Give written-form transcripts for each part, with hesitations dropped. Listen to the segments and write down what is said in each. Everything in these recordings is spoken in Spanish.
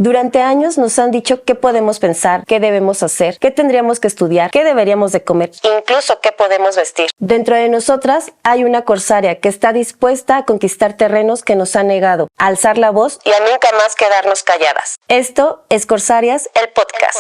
Durante años nos han dicho qué podemos pensar, qué debemos hacer, qué tendríamos que estudiar, qué deberíamos de comer, incluso qué podemos vestir. Dentro de nosotras hay una corsaria que está dispuesta a conquistar terrenos que nos han negado, a alzar la voz y a nunca más quedarnos calladas. Esto es Corsarias, el podcast.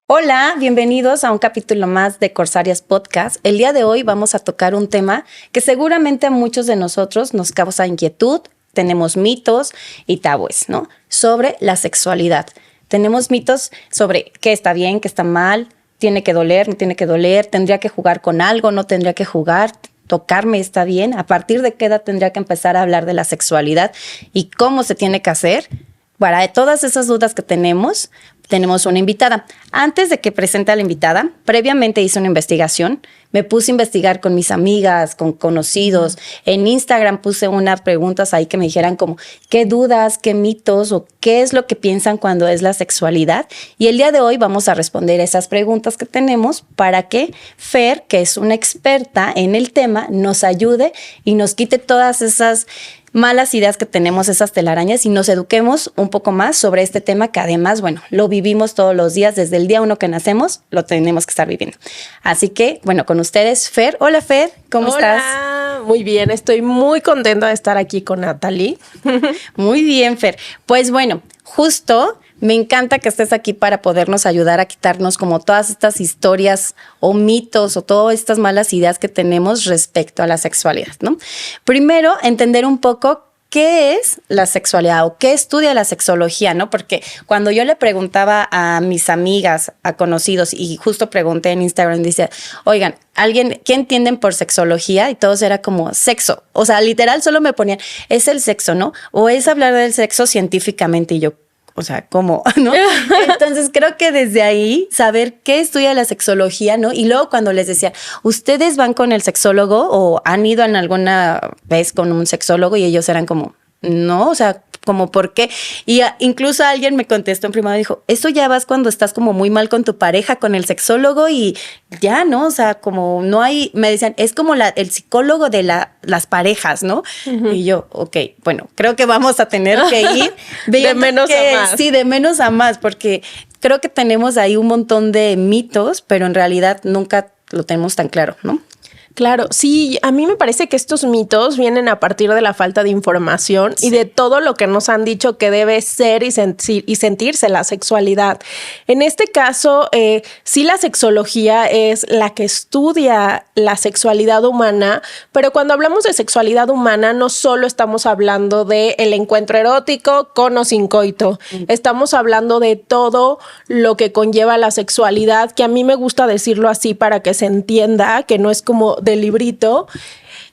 Hola, bienvenidos a un capítulo más de Corsarias Podcast. El día de hoy vamos a tocar un tema que seguramente a muchos de nosotros nos causa inquietud. Tenemos mitos y tabúes, ¿no? Sobre la sexualidad. Tenemos mitos sobre qué está bien, qué está mal, tiene que doler, no tiene que doler, tendría que jugar con algo, no tendría que jugar, tocarme está bien. ¿A partir de qué edad tendría que empezar a hablar de la sexualidad y cómo se tiene que hacer? Para todas esas dudas que tenemos una invitada. Antes de que presente a la invitada, previamente hice una investigación. Me puse a investigar con mis amigas, con conocidos. En Instagram puse unas preguntas ahí que me dijeran como qué dudas, qué mitos o qué es lo que piensan cuando es la sexualidad. Y el día de hoy vamos a responder esas preguntas que tenemos para que Fer, que es una experta en el tema, nos ayude y nos quite todas esas malas ideas que tenemos, esas telarañas, y nos eduquemos un poco más sobre este tema que además, bueno, lo vivimos todos los días, desde el día uno que nacemos, lo tenemos que estar viviendo. Así que, bueno, con ustedes, Fer. Hola, Fer, ¿cómo estás? Hola, muy bien, estoy muy contenta de estar aquí con Natalie. Muy bien, Fer. Pues bueno, justo me encanta que estés aquí para podernos ayudar a quitarnos como todas estas historias o mitos o todas estas malas ideas que tenemos respecto a la sexualidad, ¿no? Primero, entender un poco qué es la sexualidad o qué estudia la sexología, ¿no? Porque cuando yo le preguntaba a mis amigas, a conocidos, y justo pregunté en Instagram, dice, oigan, ¿qué entienden por sexología? Y todos era como sexo. O sea, literal solo me ponían, es el sexo, ¿no? O es hablar del sexo científicamente. Y yo, o sea, ¿cómo? ¿No? Entonces creo que desde ahí saber qué estudia la sexología, ¿no? Y luego cuando les decía, ¿ustedes van con el sexólogo o han ido en alguna vez con un sexólogo? Y ellos eran como, no, o sea, como ¿por qué? Y incluso alguien me contestó en privado y dijo, eso ya vas cuando estás como muy mal con tu pareja, con el sexólogo y ya, ¿no? O sea, como no hay, me decían, es como el psicólogo de las parejas, ¿no? Uh-huh. Y yo, ok, bueno, creo que vamos a tener que ir de menos a más. Sí, de menos a más, porque creo que tenemos ahí un montón de mitos, pero en realidad nunca lo tenemos tan claro, ¿no? Claro, sí, a mí me parece que estos mitos vienen a partir de la falta de información y de todo lo que nos han dicho que debe ser y sentirse la sexualidad. En este caso, sí, la sexología es la que estudia la sexualidad humana, pero cuando hablamos de sexualidad humana no solo estamos hablando de el encuentro erótico con o sin coito, estamos hablando de todo lo que conlleva la sexualidad, que a mí me gusta decirlo así para que se entienda, que no es como del librito,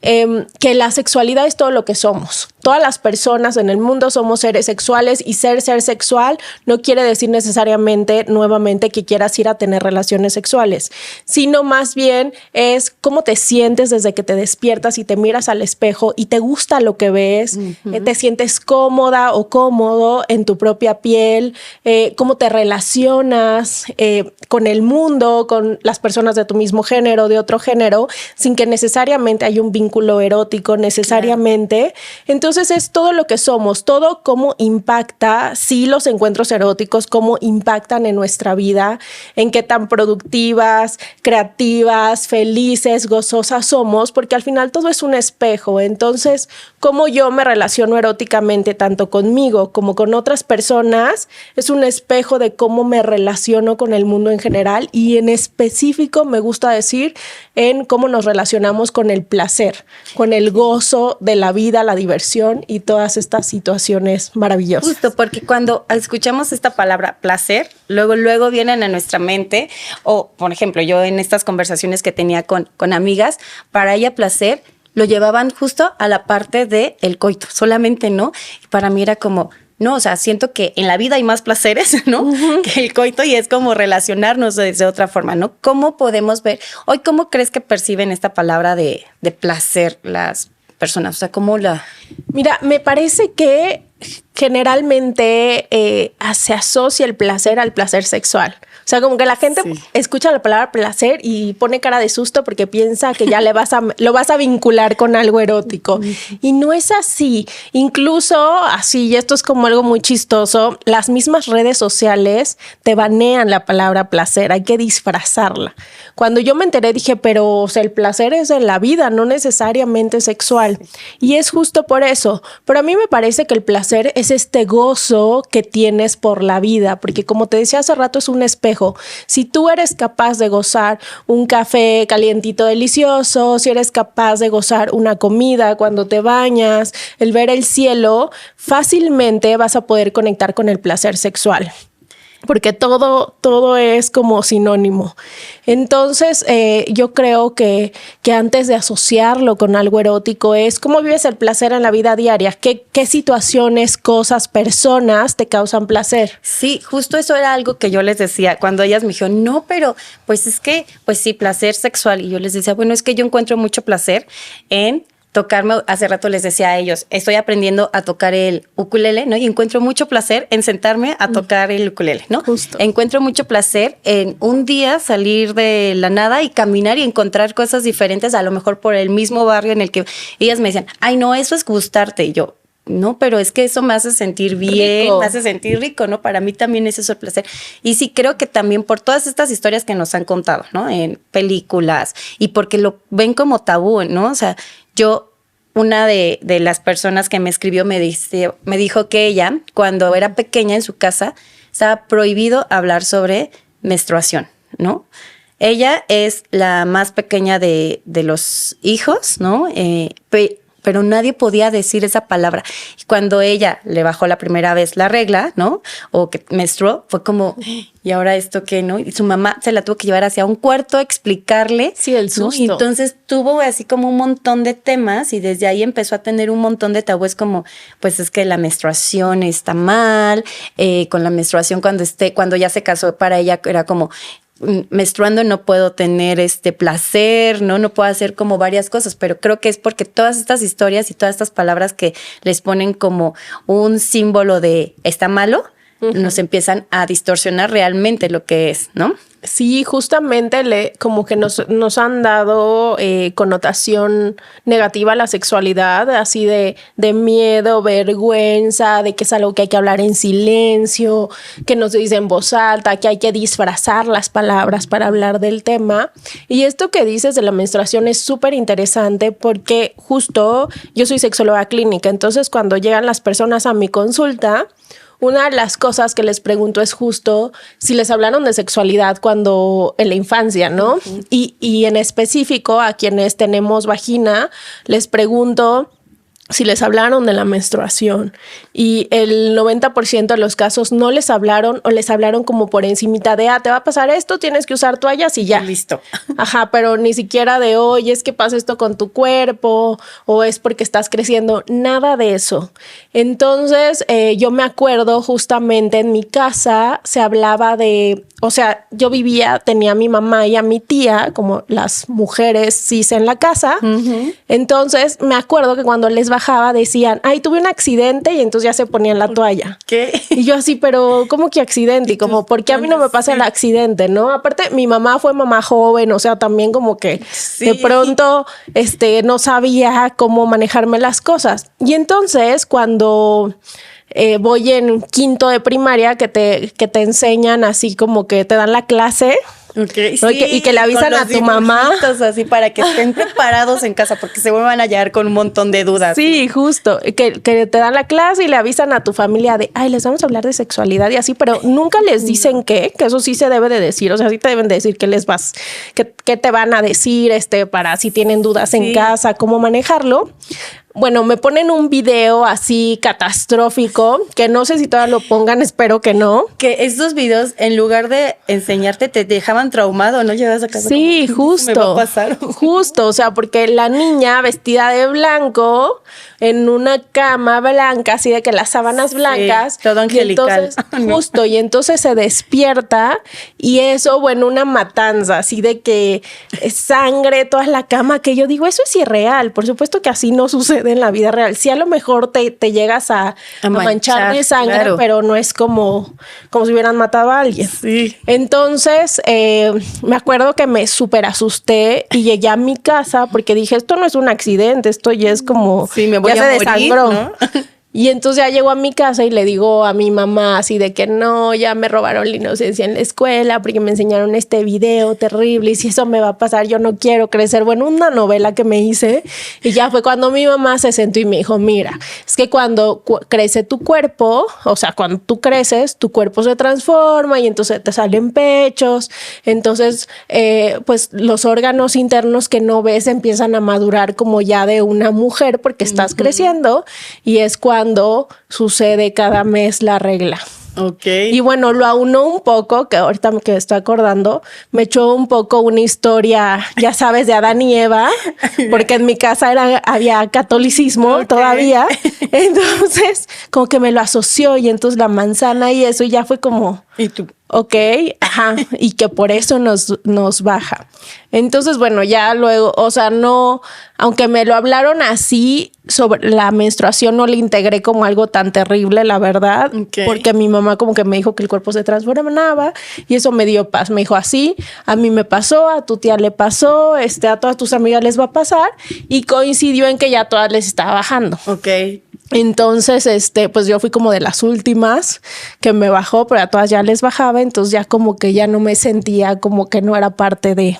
que la sexualidad es todo lo que somos. Todas las personas en el mundo somos seres sexuales y ser sexual no quiere decir necesariamente, nuevamente, que quieras ir a tener relaciones sexuales, sino más bien es cómo te sientes desde que te despiertas y te miras al espejo y te gusta lo que ves, te sientes cómoda o cómodo en tu propia piel, cómo te relacionas con el mundo, con las personas de tu mismo género, de otro género, sin que necesariamente haya un vínculo erótico necesariamente. Entonces es todo lo que somos, todo cómo impacta, sí, los encuentros eróticos, cómo impactan en nuestra vida, en qué tan productivas, creativas, felices, gozosas somos, porque al final todo es un espejo. Entonces, cómo yo me relaciono eróticamente tanto conmigo como con otras personas es un espejo de cómo me relaciono con el mundo en general y en específico me gusta decir en cómo nos relacionamos con el placer, con el gozo de la vida, la diversión y todas estas situaciones maravillosas. Justo, porque cuando escuchamos esta palabra placer, luego vienen a nuestra mente, o por ejemplo, yo en estas conversaciones que tenía con amigas, para ella placer lo llevaban justo a la parte del coito, solamente, ¿no? Y para mí era como, no, o sea, siento que en la vida hay más placeres, ¿no? Uh-huh. Que el coito, y es como relacionarnos de otra forma, ¿no? ¿Cómo podemos ver, hoy cómo crees que perciben esta palabra de placer las personas? O sea, ¿cómo la...? Mira, me parece que generalmente se asocia el placer al placer sexual. O sea, como que la gente escucha la palabra placer y pone cara de susto porque piensa que ya lo vas a vincular con algo erótico. Y no es así. Incluso así, y esto es como algo muy chistoso, las mismas redes sociales te banean la palabra placer. Hay que disfrazarla. Cuando yo me enteré dije, pero o sea, el placer es en la vida, no necesariamente sexual. Y es justo por eso. Pero a mí me parece que el placer es este gozo que tienes por la vida, porque como te decía hace rato, es un espejo. Si tú eres capaz de gozar un café calientito delicioso, si eres capaz de gozar una comida cuando te bañas, el ver el cielo, fácilmente vas a poder conectar con el placer sexual. Porque todo es como sinónimo. Entonces, yo creo que antes de asociarlo con algo erótico es cómo vives el placer en la vida diaria. ¿Qué situaciones, cosas, personas te causan placer? Sí, justo eso era algo que yo les decía cuando ellas me dijeron, no, pero pues es que, pues sí, placer sexual. Y yo les decía, bueno, es que yo encuentro mucho placer en tocarme. Hace rato les decía a ellos, estoy aprendiendo a tocar el ukulele, ¿no? Y encuentro mucho placer en sentarme a tocar el ukulele, ¿no? Justo. Encuentro mucho placer en un día salir de la nada y caminar y encontrar cosas diferentes, a lo mejor por el mismo barrio en el que ellas me decían, ay, no, eso es gustarte. Y yo, no, pero es que eso me hace sentir bien, rico. Me hace sentir rico, ¿no? Para mí también es eso el placer. Y sí, creo que también por todas estas historias que nos han contado, ¿no? En películas y porque lo ven como tabú, ¿no? O sea, una de las personas que me escribió me dijo que ella, cuando era pequeña en su casa, estaba prohibido hablar sobre menstruación, ¿no? Ella es la más pequeña de los hijos, ¿no? Pero nadie podía decir esa palabra. Y cuando ella le bajó la primera vez la regla, ¿no? O que menstruó, fue como, ¿y ahora esto qué, no? Y su mamá se la tuvo que llevar hacia un cuarto a explicarle. Sí, el susto. ¿No? Y entonces tuvo así como un montón de temas y desde ahí empezó a tener un montón de tabúes como, pues es que la menstruación está mal, con la menstruación cuando ya se casó, para ella era como, menstruando no puedo tener placer, no puedo hacer como varias cosas, pero creo que es porque todas estas historias y todas estas palabras que les ponen como un símbolo de está malo, nos empiezan a distorsionar realmente lo que es, ¿no? Sí, justamente como que nos han dado connotación negativa a la sexualidad, así de miedo, vergüenza, de que es algo que hay que hablar en silencio, que no se dice en voz alta, que hay que disfrazar las palabras para hablar del tema. Y esto que dices de la menstruación es súper interesante porque justo yo soy sexóloga clínica, entonces cuando llegan las personas a mi consulta, una de las cosas que les pregunto es justo si les hablaron de sexualidad cuando en la infancia, ¿no? Uh-huh. Y en específico a quienes tenemos vagina, les pregunto si les hablaron de la menstruación y el 90% de los casos no les hablaron o les hablaron como por encimita de, te va a pasar esto, tienes que usar toallas y ya. Listo. Ajá, pero ni siquiera de, oye, es que pasa esto con tu cuerpo o es porque estás creciendo, nada de eso. Entonces, yo me acuerdo justamente en mi casa se hablaba de, o sea, yo tenía a mi mamá y a mi tía, como las mujeres cis en la casa. Uh-huh. Entonces, me acuerdo que cuando les bajaba decían, ay, tuve un accidente y entonces ya se ponían la toalla. ¿Qué? Y yo así, pero ¿cómo que accidente? Y como, ¿por qué a mí no me pasa el accidente, no? Aparte, mi mamá fue mamá joven, o sea, también como que de pronto no sabía cómo manejarme las cosas. Y entonces, cuando voy en quinto de primaria, que te enseñan así como que te dan la clase. Okay, ¿no? Sí, y que le avisan a tu mamá. Así para que estén preparados en casa, porque se vuelvan a hallar con un montón de dudas. Sí, justo. Que te dan la clase y le avisan a tu familia de, ay, les vamos a hablar de sexualidad y así, pero nunca les dicen que eso sí se debe de decir. O sea, sí te deben de decir qué te van a decir, para si tienen dudas en casa, cómo manejarlo. Bueno, me ponen un video así catastrófico, que no sé si todavía lo pongan, espero que no. Que estos videos, en lugar de enseñarte, te dejaban traumado, ¿no? Llegas a casa sí, como, justo. me va a pasar. Justo, o sea, porque la niña vestida de blanco en una cama blanca, así de que las sábanas blancas. Todo angelical. Y entonces se despierta y eso, bueno, una matanza, así de que sangre, toda la cama, que yo digo, eso es irreal. Por supuesto que así no sucede en la vida real. Sí, a lo mejor te llegas a manchar de sangre, claro, pero no es como si hubieran matado a alguien. Sí. Entonces, me acuerdo que me súper asusté y llegué a mi casa porque dije, esto no es un accidente, esto ya es como... Sí, me voy a morir, desangró, ¿no? Y entonces ya llego a mi casa y le digo a mi mamá así de que no, ya me robaron la inocencia en la escuela porque me enseñaron este video terrible y si eso me va a pasar, yo no quiero crecer. Bueno, una novela que me hice y ya fue cuando mi mamá se sentó y me dijo, mira, es que cuando crece tu cuerpo, o sea, cuando tú creces, tu cuerpo se transforma y entonces te salen pechos, entonces pues los órganos internos que no ves empiezan a madurar como ya de una mujer porque estás creciendo y es cuando sucede cada mes la regla. Okay. Y bueno, lo aunó un poco, que ahorita que me estoy acordando, me echó un poco una historia, ya sabes, de Adán y Eva, porque en mi casa había catolicismo todavía. Entonces, como que me lo asoció y entonces la manzana y eso, y ya fue como... ¿Y tú? Ok, ajá, y que por eso nos baja. Entonces, bueno, ya luego, o sea, no, aunque me lo hablaron así, sobre la menstruación no le integré como algo tan terrible, la verdad, porque mi mamá como que me dijo que el cuerpo se transformaba y eso me dio paz. Me dijo así, a mí me pasó, a tu tía le pasó, a todas tus amigas les va a pasar y coincidió en que ya a todas les estaba bajando. Ok. Entonces, pues yo fui como de las últimas que me bajó, pero a todas ya les bajaba, entonces ya como que ya no me sentía como que no era parte de...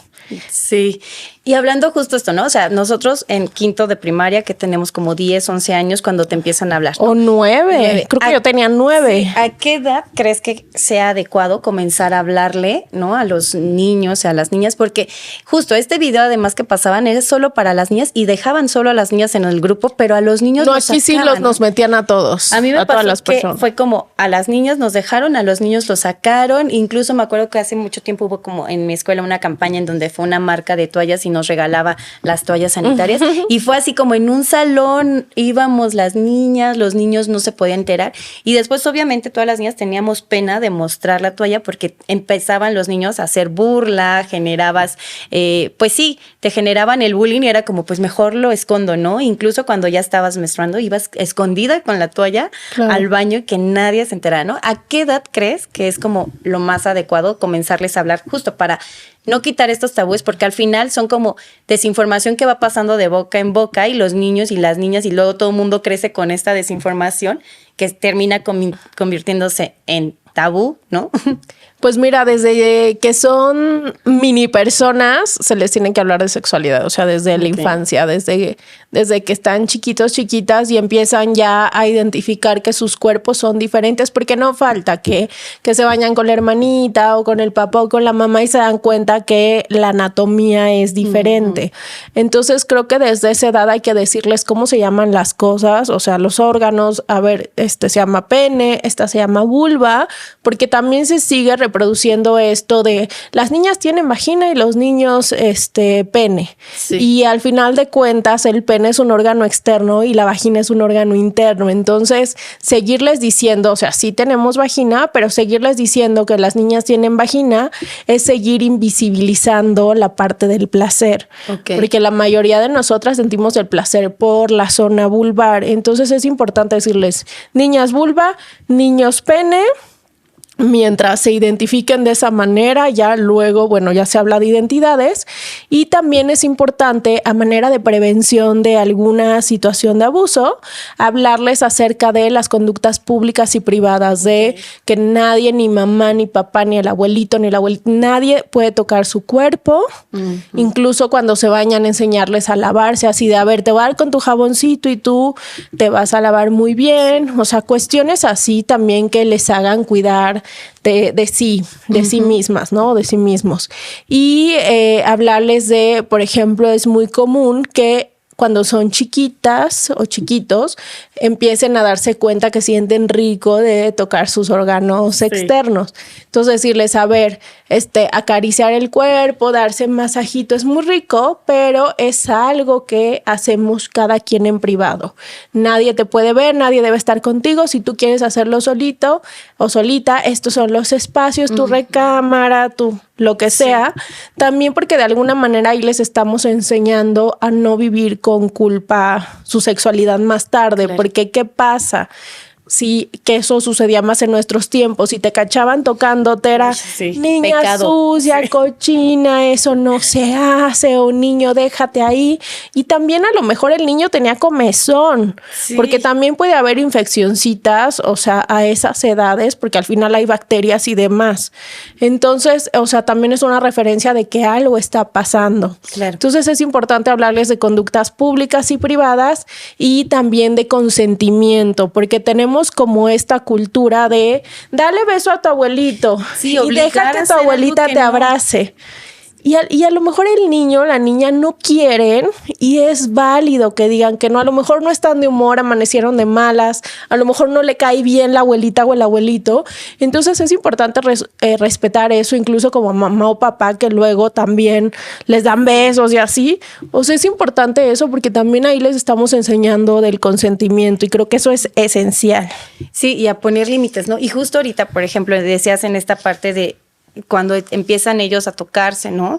Sí, y hablando justo esto, ¿no? O sea, nosotros en quinto de primaria que tenemos como 10, 11 años cuando te empiezan a hablar, ¿no? O 9, creo que yo tenía 9. Sí. ¿A qué edad crees que sea adecuado comenzar a hablarle, ¿no? A los niños, a las niñas, porque justo este video además que pasaban era solo para las niñas y dejaban solo a las niñas en el grupo, pero a los niños no, aquí sí nos metían a todos. A mí me a pasó todas las que personas. Fue como a las niñas nos dejaron, a los niños los sacaron, incluso me acuerdo que hace mucho tiempo hubo como en mi escuela una campaña en donde fue una marca de toallas y nos regalaba las toallas sanitarias y fue así como en un salón íbamos las niñas, los niños no se podían enterar y después obviamente todas las niñas teníamos pena de mostrar la toalla porque empezaban los niños a hacer burla, generabas, pues sí, te generaban el bullying y era como pues mejor lo escondo, ¿no? Incluso cuando ya estabas menstruando ibas escondida con la toalla al baño y que nadie se enterara, ¿no? ¿A qué edad crees que es como lo más adecuado comenzarles a hablar justo para no quitar estos tabúes, porque al final son como desinformación que va pasando de boca en boca y los niños y las niñas y luego todo el mundo crece con esta desinformación que termina convirtiéndose en tabú, ¿no? Pues mira, desde que son mini personas se les tiene que hablar de sexualidad, o sea, desde la infancia, desde que están chiquitos, chiquitas y empiezan ya a identificar que sus cuerpos son diferentes, porque no falta que se bañan con la hermanita o con el papá o con la mamá y se dan cuenta que la anatomía es diferente. Entonces creo que desde esa edad hay que decirles cómo se llaman las cosas, o sea, los órganos, a ver, se llama pene, esta se llama vulva, porque también se sigue reproduciendo esto de las niñas tienen vagina y los niños pene. Sí. Y al final de cuentas el pene es un órgano externo y la vagina es un órgano interno. Entonces, seguirles diciendo, o sea, sí tenemos vagina, pero seguirles diciendo que las niñas tienen vagina es seguir invisibilizando la parte del placer. Porque la mayoría de nosotras sentimos el placer por la zona vulvar. Entonces, es importante decirles, niñas vulva, niños pene. Mientras se identifiquen de esa manera, ya luego, bueno, ya se habla de identidades y también es importante a manera de prevención de alguna situación de abuso, hablarles acerca de las conductas públicas y privadas, de que nadie, ni mamá, ni papá, ni el abuelito, ni la abuelita, nadie puede tocar su cuerpo, incluso cuando se bañan, enseñarles a lavarse, así de, a ver, te voy a dar con tu jaboncito y tú te vas a lavar muy bien, o sea, cuestiones así también que les hagan cuidar de sí mismas, ¿no? De sí mismos. Y hablarles de, por ejemplo, es muy común que cuando son chiquitas o chiquitos, empiecen a darse cuenta que sienten rico de tocar sus órganos externos. Entonces decirles, a ver, acariciar el cuerpo, darse masajito es muy rico, pero es algo que hacemos cada quien en privado. Nadie te puede ver, nadie debe estar contigo. Si tú quieres hacerlo solito o solita, estos son los espacios, tu recámara, tu lo que sea. También porque de alguna manera ahí les estamos enseñando a no vivir con culpa su sexualidad más tarde. Claro. Porque ¿qué pasa? Sí, que eso sucedía más en nuestros tiempos. Si te cachaban tocándote era niña pecado. Sucia, cochina, eso no se hace, o niño, déjate ahí. Y también a lo mejor el niño tenía comezón, porque también puede haber infeccioncitas, o sea, a esas edades, porque al final hay bacterias y demás. Entonces, o sea, también es una referencia de que algo está pasando. Claro. Entonces es importante hablarles de conductas públicas y privadas y también de consentimiento, porque tenemos como esta cultura de dale beso a tu abuelito y deja que tu abuelita te abrace. Y a lo mejor el niño, la niña no quieren y es válido que digan que no. A lo mejor no están de humor, amanecieron de malas, a lo mejor no le cae bien la abuelita o el abuelito. Entonces es importante respetar eso, incluso como mamá o papá que luego también les dan besos y así. O sea, es importante eso porque también ahí les estamos enseñando del consentimiento y creo que eso es esencial. Sí, y a poner límites, ¿no? Y justo ahorita, por ejemplo, decías en esta parte de cuando empiezan ellos a tocarse, ¿no?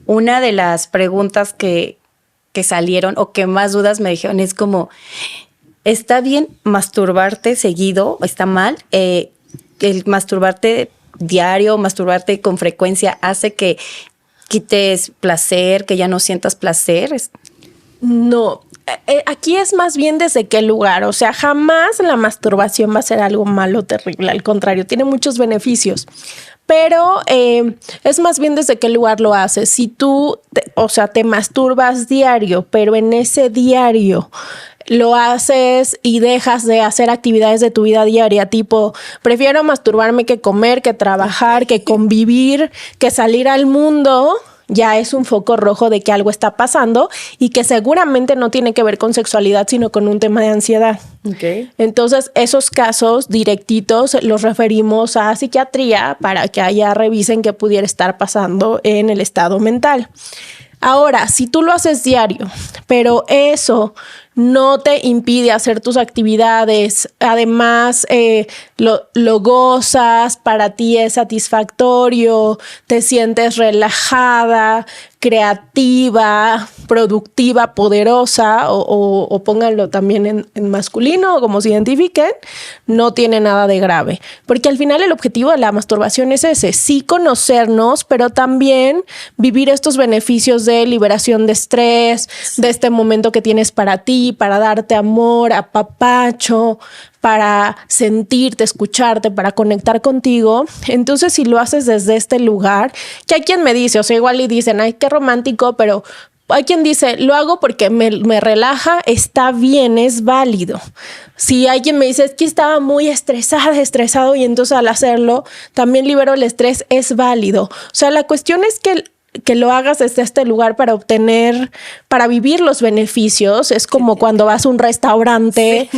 Una de las preguntas que salieron o que más dudas me dijeron es como, ¿está bien masturbarte seguido? ¿Está mal? ¿El masturbarte diario, masturbarte con frecuencia hace que quites placer, que ya no sientas placer? No. Aquí es más bien desde qué lugar, o sea, jamás la masturbación va a ser algo malo, terrible, al contrario, tiene muchos beneficios, pero es más bien desde qué lugar lo haces. Si tú, te masturbas diario, pero en ese diario lo haces y dejas de hacer actividades de tu vida diaria, tipo, prefiero masturbarme que comer, que trabajar, que convivir, que salir al mundo, ya es un foco rojo de que algo está pasando y que seguramente no tiene que ver con sexualidad, sino con un tema de ansiedad. Okay. Entonces, esos casos directitos los referimos a psiquiatría para que allá revisen qué pudiera estar pasando en el estado mental. Ahora, si tú lo haces diario, pero eso no te impide hacer tus actividades, además lo gozas, para ti es satisfactorio, te sientes relajada, creativa, productiva, poderosa, o pónganlo también en masculino, como se identifiquen, no tiene nada de grave. Porque al final el objetivo de la masturbación es ese, sí conocernos, pero también vivir estos beneficios de liberación de estrés, de este momento que tienes para ti, para darte amor, apapacho, para sentirte, escucharte, para conectar contigo. Entonces, si lo haces desde este lugar, que hay quien me dice, o sea, igual y dicen, ay, qué romántico, pero hay quien dice, lo hago porque me relaja, está bien, es válido. Si alguien me dice, es que estaba muy estresado y entonces al hacerlo también libero el estrés, es válido. O sea, la cuestión es que lo hagas desde este lugar para vivir los beneficios. Es como cuando vas a un restaurante,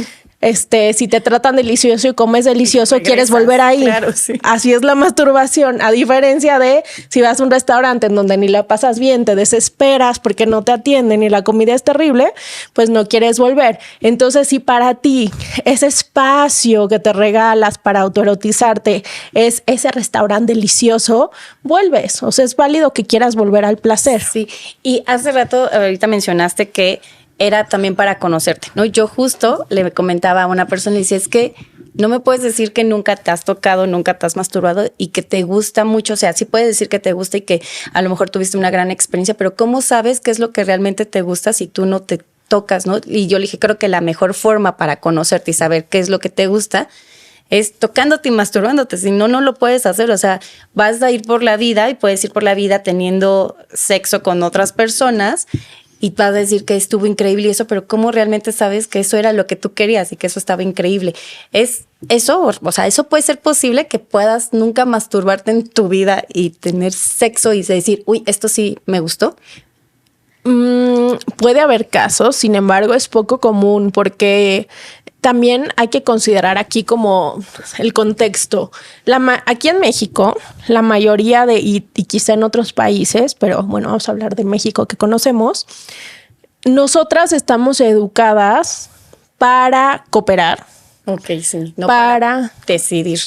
si te tratan delicioso y comes delicioso, regresas, quieres volver ahí. Claro, sí. Así es la masturbación, a diferencia de si vas a un restaurante en donde ni la pasas bien, te desesperas porque no te atienden y la comida es terrible, pues no quieres volver. Entonces, si para ti ese espacio que te regalas para autoerotizarte es ese restaurante delicioso, vuelves. O sea, es válido que quieras volver al placer. Sí, y hace rato, ahorita mencionaste que era también para conocerte, ¿no? Yo justo le comentaba a una persona y decía, es que no me puedes decir que nunca te has tocado, nunca te has masturbado y que te gusta mucho. O sea, sí puedes decir que te gusta y que a lo mejor tuviste una gran experiencia, pero ¿cómo sabes qué es lo que realmente te gusta si tú no te tocas, ¿no? Y yo le dije, creo que la mejor forma para conocerte y saber qué es lo que te gusta es tocándote y masturbándote. Si no, no lo puedes hacer. O sea, vas a ir por la vida y puedes ir por la vida teniendo sexo con otras personas y vas a decir que estuvo increíble y eso, pero ¿cómo realmente sabes que eso era lo que tú querías y que eso estaba increíble? Es eso, o sea, eso puede ser posible que puedas nunca masturbarte en tu vida y tener sexo y decir, uy, esto sí me gustó. Puede haber casos, sin embargo, es poco común porque también hay que considerar aquí como el contexto. Aquí en México, la mayoría y quizá en otros países, pero bueno, vamos a hablar de México que conocemos, nosotras estamos educadas para cooperar. Ok, sí. No para decidir.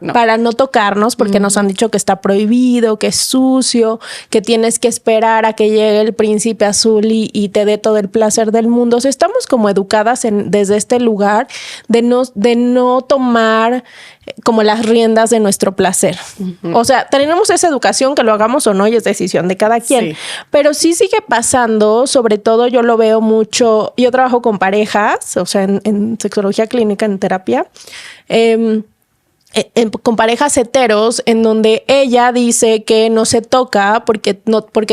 No. Para no tocarnos, porque nos han dicho que está prohibido, que es sucio, que tienes que esperar a que llegue el príncipe azul y te dé todo el placer del mundo. O sea, estamos como educadas desde este lugar de no tomar como las riendas de nuestro placer. O sea, tenemos esa educación, que lo hagamos o no, y es decisión de cada quien. Sí. Pero sí sigue pasando, sobre todo yo lo veo mucho, yo trabajo con parejas, o sea, en sexología clínica, en terapia, con parejas heteros, en donde ella dice que no se toca porque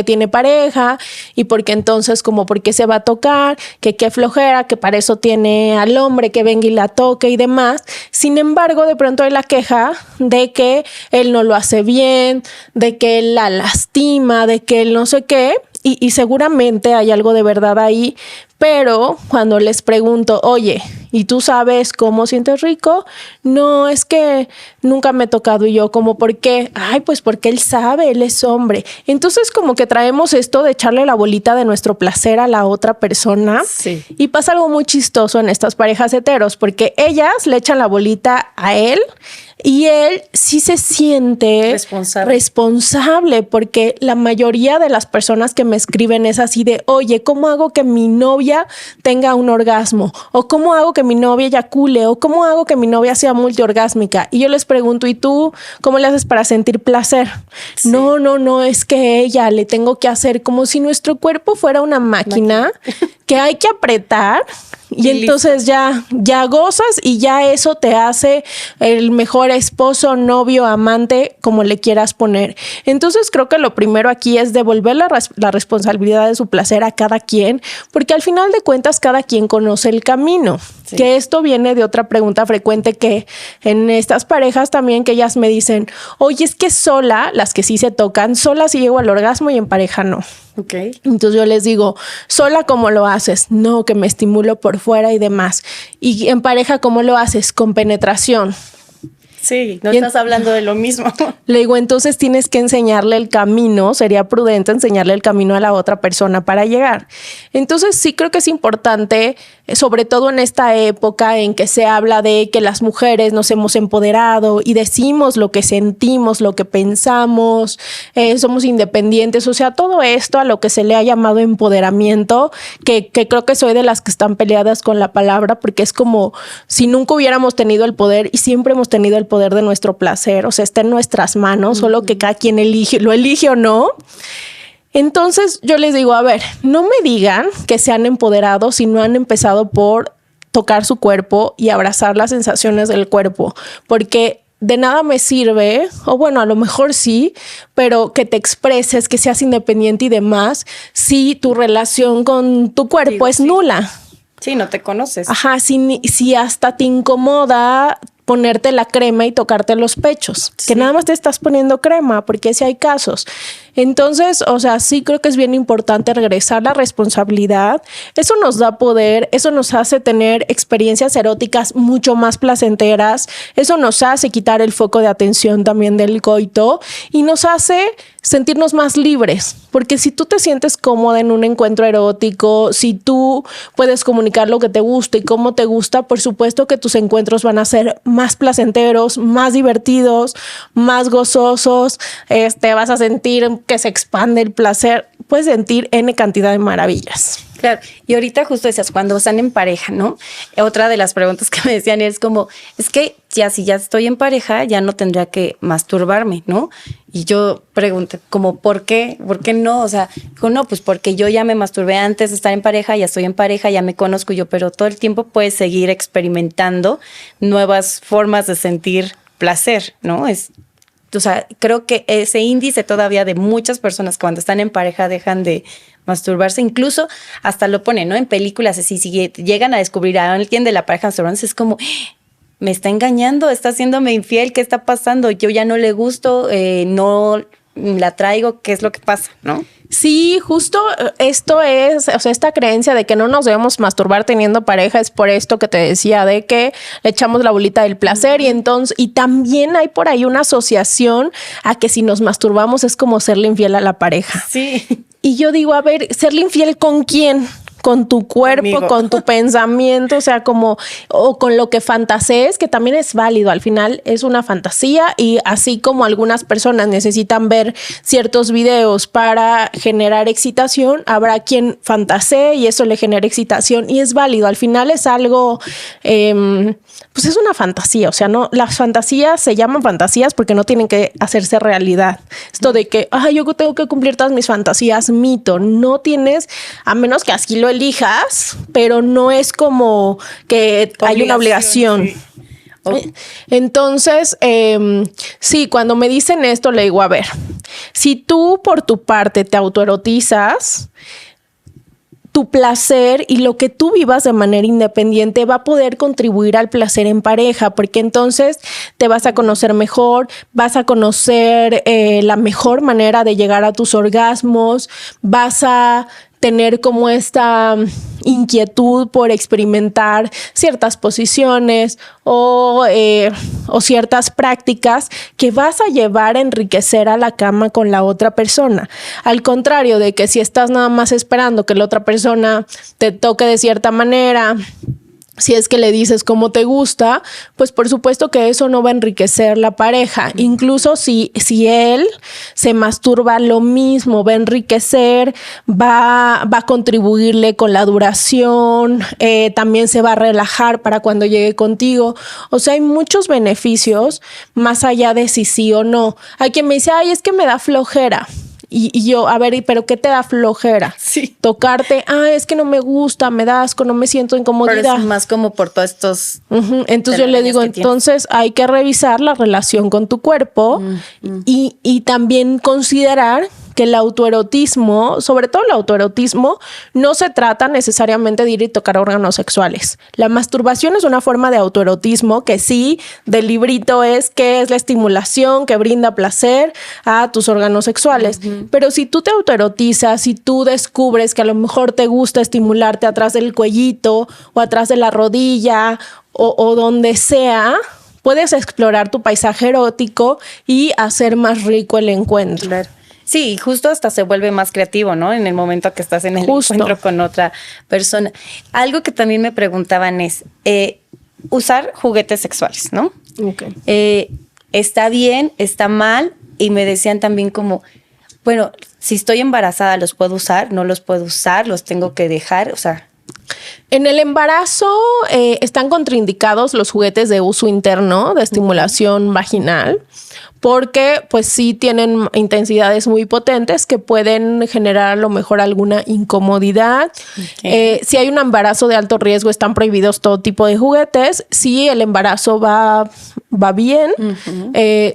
tiene pareja, y porque entonces como porque se va a tocar, que qué flojera, que para eso tiene al hombre que venga y la toque y demás. Sin embargo, de pronto hay la queja de que él no lo hace bien, de que él la lastima, de que él no sé qué, y seguramente hay algo de verdad ahí. Pero cuando les pregunto, oye, ¿y tú sabes cómo sientes rico? No, es que nunca me he tocado. Y yo, ¿cómo por qué? Ay, pues porque él sabe, él es hombre. Entonces como que traemos esto de echarle la bolita de nuestro placer a la otra persona. Sí. Y pasa algo muy chistoso en estas parejas heteros, porque ellas le echan la bolita a él y él sí se siente responsable, porque la mayoría de las personas que me escriben es así de, oye, ¿cómo hago que mi novia tenga un orgasmo? ¿O cómo hago que mi novia eyacule? ¿O cómo hago que mi novia sea multiorgásmica? Y yo les pregunto, ¿y tú cómo le haces para sentir placer? Sí. No, es que ella le tengo que hacer como si nuestro cuerpo fuera una máquina que hay que apretar. Y entonces ya gozas, y ya eso te hace el mejor esposo, novio, amante, como le quieras poner. Entonces creo que lo primero aquí es devolver la responsabilidad de su placer a cada quien, porque al final de cuentas cada quien conoce el camino. Sí. Que esto viene de otra pregunta frecuente que en estas parejas también, que ellas me dicen, oye, es que sola, las que sí se tocan, sola sí llego al orgasmo y en pareja no. Okay. Entonces yo les digo, ¿sola cómo lo haces? No, que me estimulo por fuera y demás. ¿Y en pareja cómo lo haces? Con penetración. Sí, no estás hablando de lo mismo. Le digo, entonces tienes que enseñarle el camino, sería prudente enseñarle el camino a la otra persona para llegar. Entonces sí creo que es importante, sobre todo en esta época en que se habla de que las mujeres nos hemos empoderado y decimos lo que sentimos, lo que pensamos, somos independientes, o sea, todo esto a lo que se le ha llamado empoderamiento, que creo que soy de las que están peleadas con la palabra, porque es como si nunca hubiéramos tenido el poder, y siempre hemos tenido el poder de nuestro placer, o sea, está en nuestras manos, solo que cada quien lo elige o no. Entonces yo les digo, a ver, no me digan que se han empoderado si no han empezado por tocar su cuerpo y abrazar las sensaciones del cuerpo, porque de nada me sirve, o bueno, a lo mejor sí, pero que te expreses, que seas independiente y demás, si tu relación con tu cuerpo es nula. Sí, no te conoces. Ajá, si hasta te incomoda ponerte la crema y tocarte los pechos, sí, que nada más te estás poniendo crema, porque sí hay casos. Entonces, o sea, sí creo que es bien importante regresar la responsabilidad. Eso nos da poder, eso nos hace tener experiencias eróticas mucho más placenteras, eso nos hace quitar el foco de atención también del coito y nos hace sentirnos más libres, porque si tú te sientes cómoda en un encuentro erótico, si tú puedes comunicar lo que te gusta y cómo te gusta, por supuesto que tus encuentros van a ser más placenteros, más divertidos, más gozosos, vas a sentir que se expande el placer, puedes sentir N cantidad de maravillas. Claro, y ahorita justo decías, cuando están en pareja, ¿no? Otra de las preguntas que me decían es como, es que ya si ya estoy en pareja, ya no tendría que masturbarme, ¿no? Y yo pregunté, como, ¿por qué? ¿Por qué no? O sea, digo, no, pues porque yo ya me masturbé antes de estar en pareja, ya estoy en pareja, ya me conozco yo, pero todo el tiempo puedes seguir experimentando nuevas formas de sentir placer, ¿no? O sea, creo que ese índice todavía de muchas personas cuando están en pareja dejan de masturbarse, incluso hasta lo ponen, ¿no? En películas así, si llegan a descubrir a alguien de la pareja masturbándose, es como, me está engañando, está haciéndome infiel, ¿qué está pasando? Yo ya no le gusto, no la traigo, ¿qué es lo que pasa, no? Sí, justo esto es, o sea, esta creencia de que no nos debemos masturbar teniendo pareja es por esto que te decía, de que le echamos la bolita del placer y también hay por ahí una asociación a que si nos masturbamos es como serle infiel a la pareja. Sí. Y yo digo, a ver, ¿serle infiel con quién? Con tu cuerpo, Conmigo. con tu pensamiento, o sea, o con lo que fantasees, que también es válido. Al final es una fantasía y así como algunas personas necesitan ver ciertos videos para generar excitación, habrá quien fantasee y eso le genera excitación y es válido. Al final es algo, pues es una fantasía, o sea, no, las fantasías se llaman fantasías porque no tienen que hacerse realidad. Esto de que, yo tengo que cumplir todas mis fantasías, mito, no tienes, a menos que así lo elijas, pero no es como que hay una obligación. Sí. Entonces, sí, cuando me dicen esto, le digo, a ver, si tú por tu parte te autoerotizas, tu placer y lo que tú vivas de manera independiente va a poder contribuir al placer en pareja, porque entonces te vas a conocer mejor, vas a conocer la mejor manera de llegar a tus orgasmos, vas a tener como esta inquietud por experimentar ciertas posiciones o ciertas prácticas que vas a llevar a enriquecer a la cama con la otra persona. Al contrario de que si estás nada más esperando que la otra persona te toque de cierta manera, si es que le dices cómo te gusta, pues por supuesto que eso no va a enriquecer la pareja. Incluso si él se masturba, lo mismo, va a enriquecer, va a contribuirle con la duración, también se va a relajar para cuando llegue contigo. O sea, hay muchos beneficios más allá de si sí o no. Hay quien me dice, es que me da flojera. Y yo, a ver, ¿pero qué te da flojera? Sí. Tocarte, es que no me gusta, me da asco, no me siento incomodidad. Pero es más como por todos estos... Entonces yo le digo, entonces hay que revisar la relación con tu cuerpo y también considerar que el autoerotismo, sobre todo el autoerotismo, no se trata necesariamente de ir y tocar órganos sexuales. La masturbación es una forma de autoerotismo que sí, del librito es que es la estimulación que brinda placer a tus órganos sexuales. Pero si tú te autoerotizas, si tú descubres que a lo mejor te gusta estimularte atrás del cuellito o atrás de la rodilla o donde sea, puedes explorar tu paisaje erótico y hacer más rico el encuentro. Claro. Sí, justo hasta se vuelve más creativo, ¿no? En el momento que estás en el encuentro con otra persona. Algo que también me preguntaban es usar juguetes sexuales, ¿no? Okay. ¿Está bien? ¿Está mal? Y me decían también como, bueno, si estoy embarazada, ¿los puedo usar? ¿No los puedo usar? ¿Los tengo que dejar? O sea... En el embarazo están contraindicados los juguetes de uso interno de estimulación vaginal porque pues sí tienen intensidades muy potentes que pueden generar a lo mejor alguna incomodidad. Okay. Si hay un embarazo de alto riesgo están prohibidos todo tipo de juguetes. Si el embarazo va bien,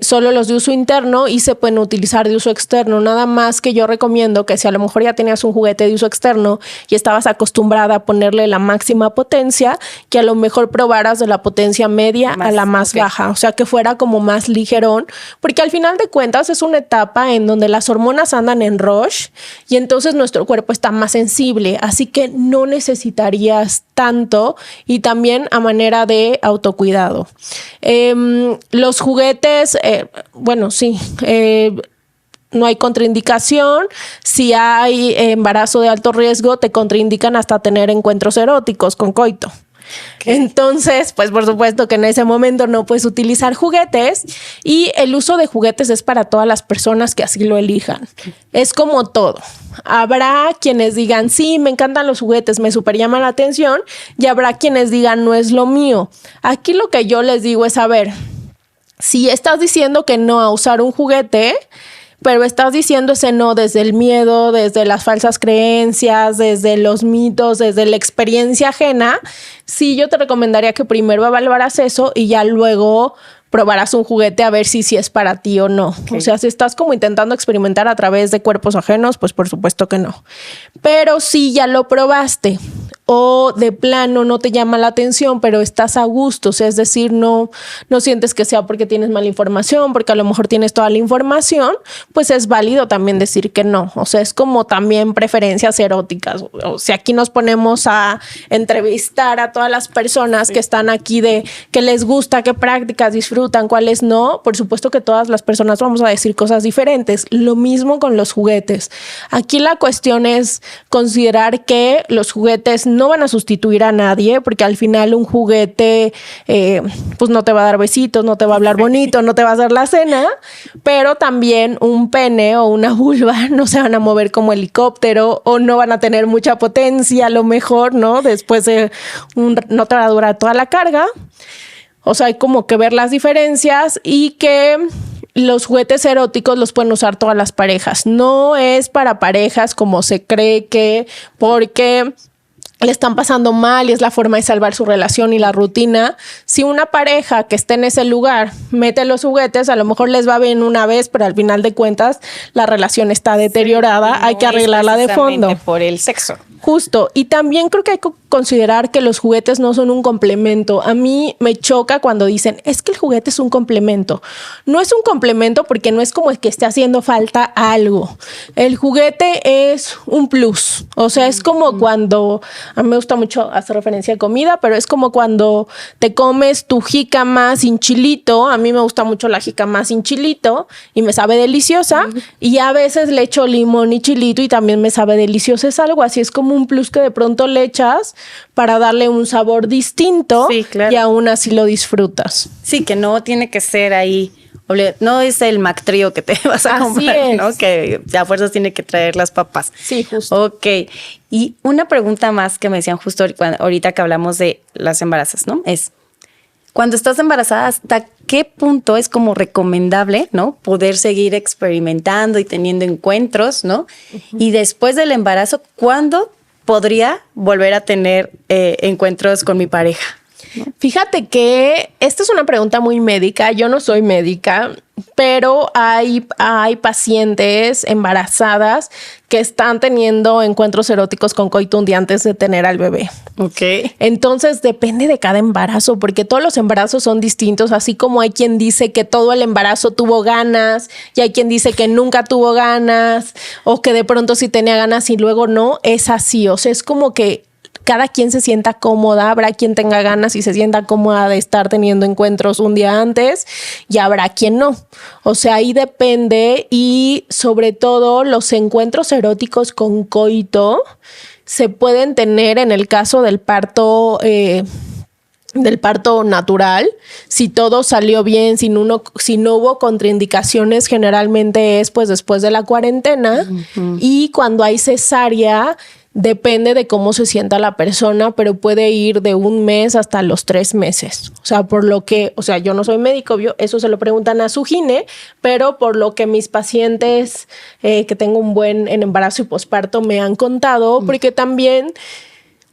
solo los de uso interno y se pueden utilizar de uso externo. Nada más que yo recomiendo que si a lo mejor ya tenías un juguete de uso externo y estabas acostumbrada a ponerle la máxima potencia, que a lo mejor probaras de la potencia media a la más baja. O sea, que fuera como más ligerón, porque al final de cuentas es una etapa en donde las hormonas andan en rush y entonces nuestro cuerpo está más sensible, así que no necesitarías tanto y también a manera de autocuidado. Los juguetes, no hay contraindicación. Si hay embarazo de alto riesgo, te contraindican hasta tener encuentros eróticos con coito. Okay. Entonces, pues por supuesto que en ese momento no puedes utilizar juguetes y el uso de juguetes es para todas las personas que así lo elijan. Es como todo. Habrá quienes digan, sí, me encantan los juguetes, me súper llama la atención y habrá quienes digan, no es lo mío. Aquí lo que yo les digo es, a ver, si estás diciendo que no a usar un juguete, pero estás diciendo ese no desde el miedo, desde las falsas creencias, desde los mitos, desde la experiencia ajena, sí, yo te recomendaría que primero evaluaras eso y ya luego probarás un juguete a ver si es para ti o no. Okay. O sea, si estás como intentando experimentar a través de cuerpos ajenos, pues por supuesto que no. Pero si ya lo probaste o de plano no te llama la atención, pero estás a gusto, o sea, es decir, no sientes que sea porque tienes mala información, porque a lo mejor tienes toda la información, pues es válido también decir que no. O sea, es como también preferencias eróticas. O sea, aquí nos ponemos a entrevistar a todas las personas que están aquí de qué les gusta, qué prácticas disfrutan, cuáles no. Por supuesto que todas las personas vamos a decir cosas diferentes. Lo mismo con los juguetes. Aquí la cuestión es considerar que los juguetes no van a sustituir a nadie, porque al final un juguete pues no te va a dar besitos, no te va a hablar bonito, no te va a hacer la cena, pero también un pene o una vulva no se van a mover como helicóptero o no van a tener mucha potencia, a lo mejor, ¿no? Después de no te va a durar toda la carga. O sea, hay como que ver las diferencias y que los juguetes eróticos los pueden usar todas las parejas. No es para parejas como se cree que porque le están pasando mal y es la forma de salvar su relación y la rutina. Si una pareja que esté en ese lugar mete los juguetes, a lo mejor les va bien una vez, pero al final de cuentas la relación está deteriorada, sí, hay que arreglarla de fondo. Por el sexo. Justo. Y también creo que hay que considerar que los juguetes no son un complemento. A mí me choca cuando dicen, es que el juguete es un complemento. No es un complemento porque no es como que esté haciendo falta algo. El juguete es un plus. O sea, es como cuando, a mí me gusta mucho hacer referencia a comida, pero es como cuando te comes tu jícama sin chilito. A mí me gusta mucho la jícama sin chilito y me sabe deliciosa. Y a veces le echo limón y chilito y también me sabe delicioso. Es algo así, es como un plus que de pronto le echas para darle un sabor distinto, sí, claro, y aún así lo disfrutas. Sí, que no tiene que ser ahí, no es el McTrio que te vas a comprar, ¿no? Que a fuerzas tiene que traer las papas. Sí, justo. Ok. Y una pregunta más que me decían justo ahorita que hablamos de las embarazas, ¿no? Es, cuando estás embarazada, ¿hasta qué punto es como recomendable, ¿no? Poder seguir experimentando y teniendo encuentros, ¿no? Uh-huh. Y después del embarazo, ¿cuándo podría volver a tener encuentros con mi pareja? ¿No? Fíjate que esta es una pregunta muy médica. Yo no soy médica, pero hay pacientes embarazadas que están teniendo encuentros eróticos con coito un día antes de tener al bebé. Ok. Entonces depende de cada embarazo, porque todos los embarazos son distintos, así como hay quien dice que todo el embarazo tuvo ganas y hay quien dice que nunca tuvo ganas o que de pronto sí tenía ganas y luego no. Es así, o sea, es como que cada quien se sienta cómoda, habrá quien tenga ganas y se sienta cómoda de estar teniendo encuentros un día antes y habrá quien no. O sea, ahí depende, y sobre todo los encuentros eróticos con coito se pueden tener en el caso del parto natural, si todo salió bien, si no hubo contraindicaciones, generalmente es pues después de la cuarentena. Uh-huh. Y cuando hay cesárea, depende de cómo se sienta la persona, pero puede ir de 1 mes hasta los 3 meses. O sea, por lo que, o sea, yo no soy médico, eso se lo preguntan a su gine, pero por lo que mis pacientes que tengo un buen en embarazo y posparto me han contado, porque también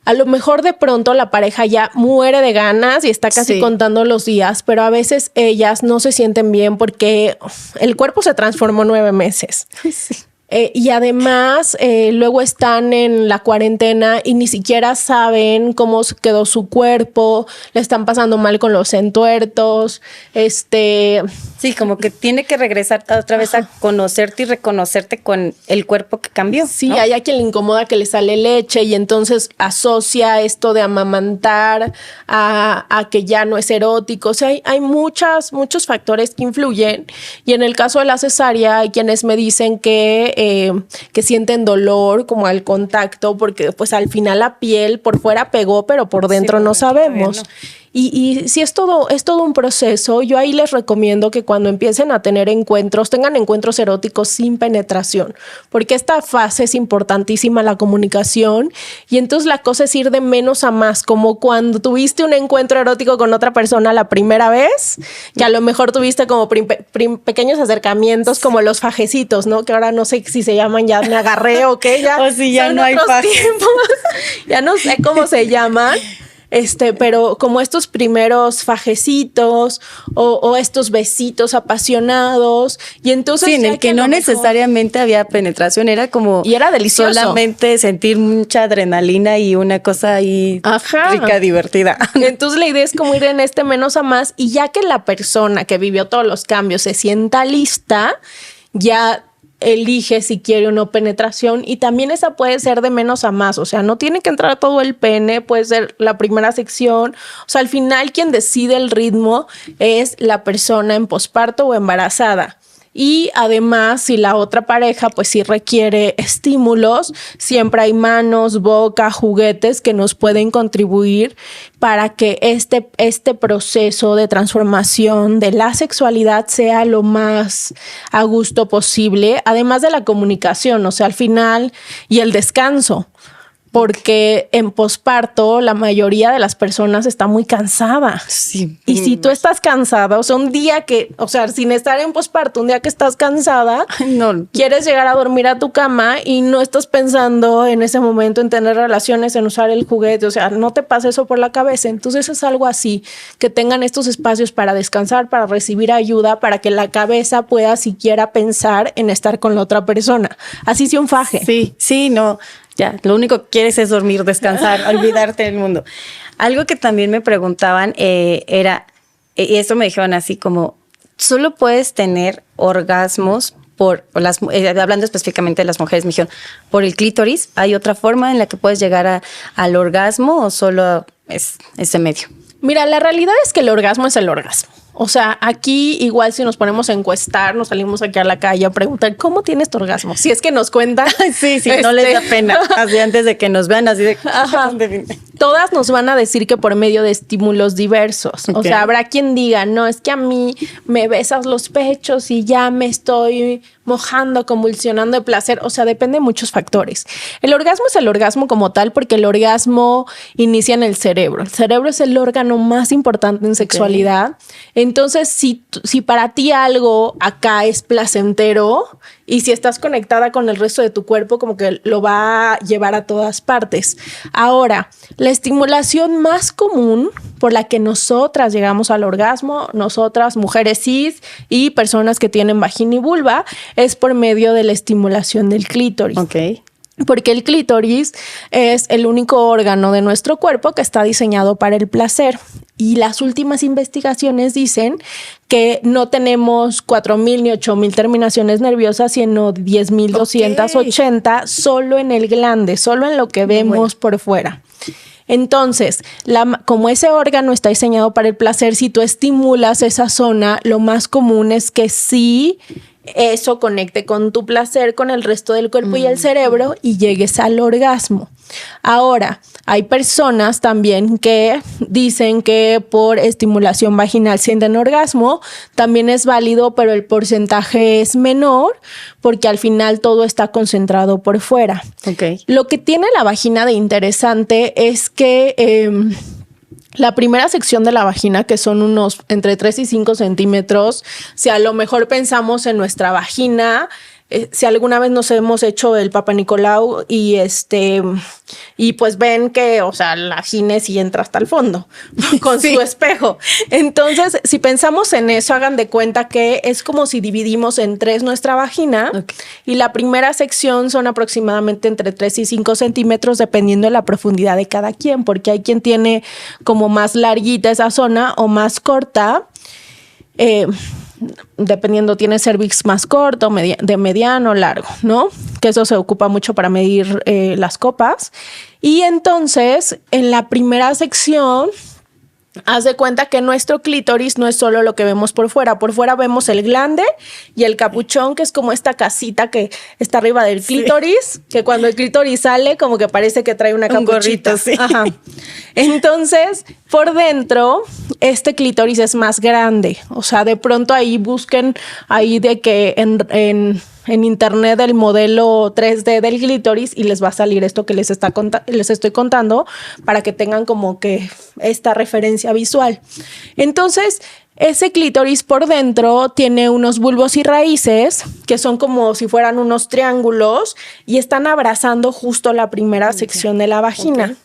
a lo mejor de pronto la pareja ya muere de ganas y está casi contando los días, pero a veces ellas no se sienten bien porque el cuerpo se transformó 9 meses. Sí. Y además luego están en la cuarentena y ni siquiera saben cómo quedó su cuerpo, le están pasando mal con los entuertos, Sí, como que tiene que regresar otra vez a conocerte y reconocerte con el cuerpo que cambió. Sí, ¿no? hay a quien le incomoda que le sale leche y entonces asocia esto de amamantar a que ya no es erótico. O sea, hay muchos factores que influyen, y en el caso de la cesárea hay quienes me dicen que sienten dolor como al contacto, porque pues al final la piel por fuera pegó, pero por dentro no sabemos. No. Y sí es todo un proceso. Yo ahí les recomiendo que cuando empiecen a tener encuentros, tengan encuentros eróticos sin penetración, porque esta fase es importantísima, la comunicación, y entonces la cosa es ir de menos a más, como cuando tuviste un encuentro erótico con otra persona la primera vez, que a lo mejor tuviste como pequeños acercamientos, como los fajecitos, ¿no? Que ahora no sé si se llaman, ya me agarré o qué, ya. O si ya no hay fajes. Ya no sé cómo se llaman. pero como estos primeros fajecitos o estos besitos apasionados. Y entonces sí, en el que no necesariamente había penetración, era como... Y era delicioso. Solamente sentir mucha adrenalina y una cosa ahí rica, divertida. Entonces la idea es como ir en este menos a más, y ya que la persona que vivió todos los cambios se sienta lista, ya elige si quiere o no penetración, y también esa puede ser de menos a más, o sea, no tiene que entrar todo el pene, puede ser la primera sección, o sea, al final quien decide el ritmo es la persona en posparto o embarazada. Y además, si la otra pareja pues sí requiere estímulos, siempre hay manos, boca, juguetes que nos pueden contribuir para que este proceso de transformación de la sexualidad sea lo más a gusto posible, además de la comunicación, o sea, al final, y el descanso. Porque en posparto la mayoría de las personas está muy cansada. Sí. Y si tú estás cansada, o sea, un día que, o sea, sin estar en posparto, un día que estás cansada, no. Quieres llegar a dormir a tu cama y no estás pensando en ese momento en tener relaciones, en usar el juguete, o sea, no te pasa eso por la cabeza. Entonces es algo así, que tengan estos espacios para descansar, para recibir ayuda, para que la cabeza pueda siquiera pensar en estar con la otra persona. Así sea un faje. Sí, no. Ya, lo único que quieres es dormir, descansar, olvidarte del mundo. Algo que también me preguntaban era, y esto me dijeron así como, solo puedes tener orgasmos hablando específicamente de las mujeres, me dijeron, por el clítoris, ¿hay otra forma en la que puedes llegar al orgasmo o solo es ese medio? Mira, la realidad es que el orgasmo es el orgasmo. O sea, aquí igual si nos ponemos a encuestar, nos salimos aquí a la calle a preguntar, ¿cómo tienes tu orgasmo? Si es que nos cuentan. Sí, no les da pena. Así antes de que nos vean, así de... Ajá. Todas nos van a decir que por medio de estímulos diversos. Okay. O sea, habrá quien diga, no, es que a mí me besas los pechos y ya me estoy mojando, convulsionando de placer. O sea, depende de muchos factores. El orgasmo es el orgasmo como tal porque el orgasmo inicia en el cerebro. El cerebro es el órgano más importante en sexualidad. Entonces, si para ti algo acá es placentero y si estás conectada con el resto de tu cuerpo, como que lo va a llevar a todas partes. Ahora, la estimulación más común por la que nosotras llegamos al orgasmo, nosotras, mujeres cis y personas que tienen vagina y vulva, es por medio de la estimulación del clítoris. Okay. Porque el clítoris es el único órgano de nuestro cuerpo que está diseñado para el placer. Y las últimas investigaciones dicen que no tenemos 4,000 ni 8,000 terminaciones nerviosas, sino 10,280 solo en el glande, solo en lo que vemos por fuera. Entonces, como ese órgano está diseñado para el placer, si tú estimulas esa zona, lo más común es que sí eso conecte con tu placer, con el resto del cuerpo y el cerebro y llegues al orgasmo. Ahora, hay personas también que dicen que por estimulación vaginal sienten orgasmo, también es válido, pero el porcentaje es menor porque al final todo está concentrado por fuera. Okay. Lo que tiene la vagina de interesante es que la primera sección de la vagina, que son unos entre 3 y 5 centímetros, si a lo mejor pensamos en nuestra vagina, si alguna vez nos hemos hecho el Papa Nicolau y pues ven que, o sea, la vagina sí entra hasta el fondo con su espejo. Entonces, si pensamos en eso, hagan de cuenta que es como si dividimos en 3 nuestra vagina y la primera sección son aproximadamente entre 3 y 5 centímetros dependiendo de la profundidad de cada quien, porque hay quien tiene como más larguita esa zona o más corta. Dependiendo, tiene cervix más corto, de mediano, largo, ¿no? Que eso se ocupa mucho para medir las copas. Y entonces, en la primera sección, haz de cuenta que nuestro clítoris no es solo lo que vemos por fuera. Por fuera vemos el glande y el capuchón, que es como esta casita que está arriba del clítoris, que cuando el clítoris sale, como que parece que trae una capuchita. Gorrito, sí. Ajá. Entonces, por dentro, este clítoris es más grande. O sea, de pronto ahí busquen ahí de que en internet el modelo 3D del clítoris y les va a salir esto que les estoy contando para que tengan como que esta referencia visual. Entonces, ese clítoris por dentro tiene unos bulbos y raíces que son como si fueran unos triángulos y están abrazando justo la primera sección de la vagina.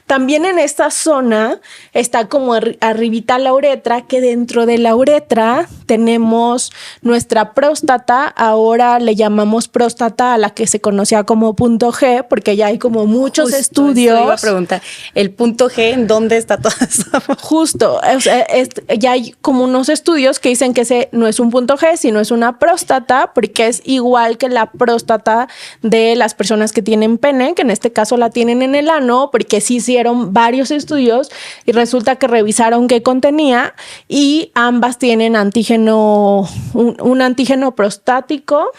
También en esta zona está como arribita la uretra, que dentro de la uretra tenemos nuestra próstata. Ahora le llamamos próstata a la que se conocía como punto G, porque ya hay como muchos estudios. Iba a preguntar, ¿el punto G en dónde está todo eso? Justo, o sea, ya hay como unos estudios que dicen que ese no es un punto G, sino es una próstata, porque es igual que la próstata de las personas que tienen pene, que en este caso la tienen en el ano, porque sí hicieron varios estudios y resulta que revisaron qué contenía y ambas tienen antígeno, un antígeno prostático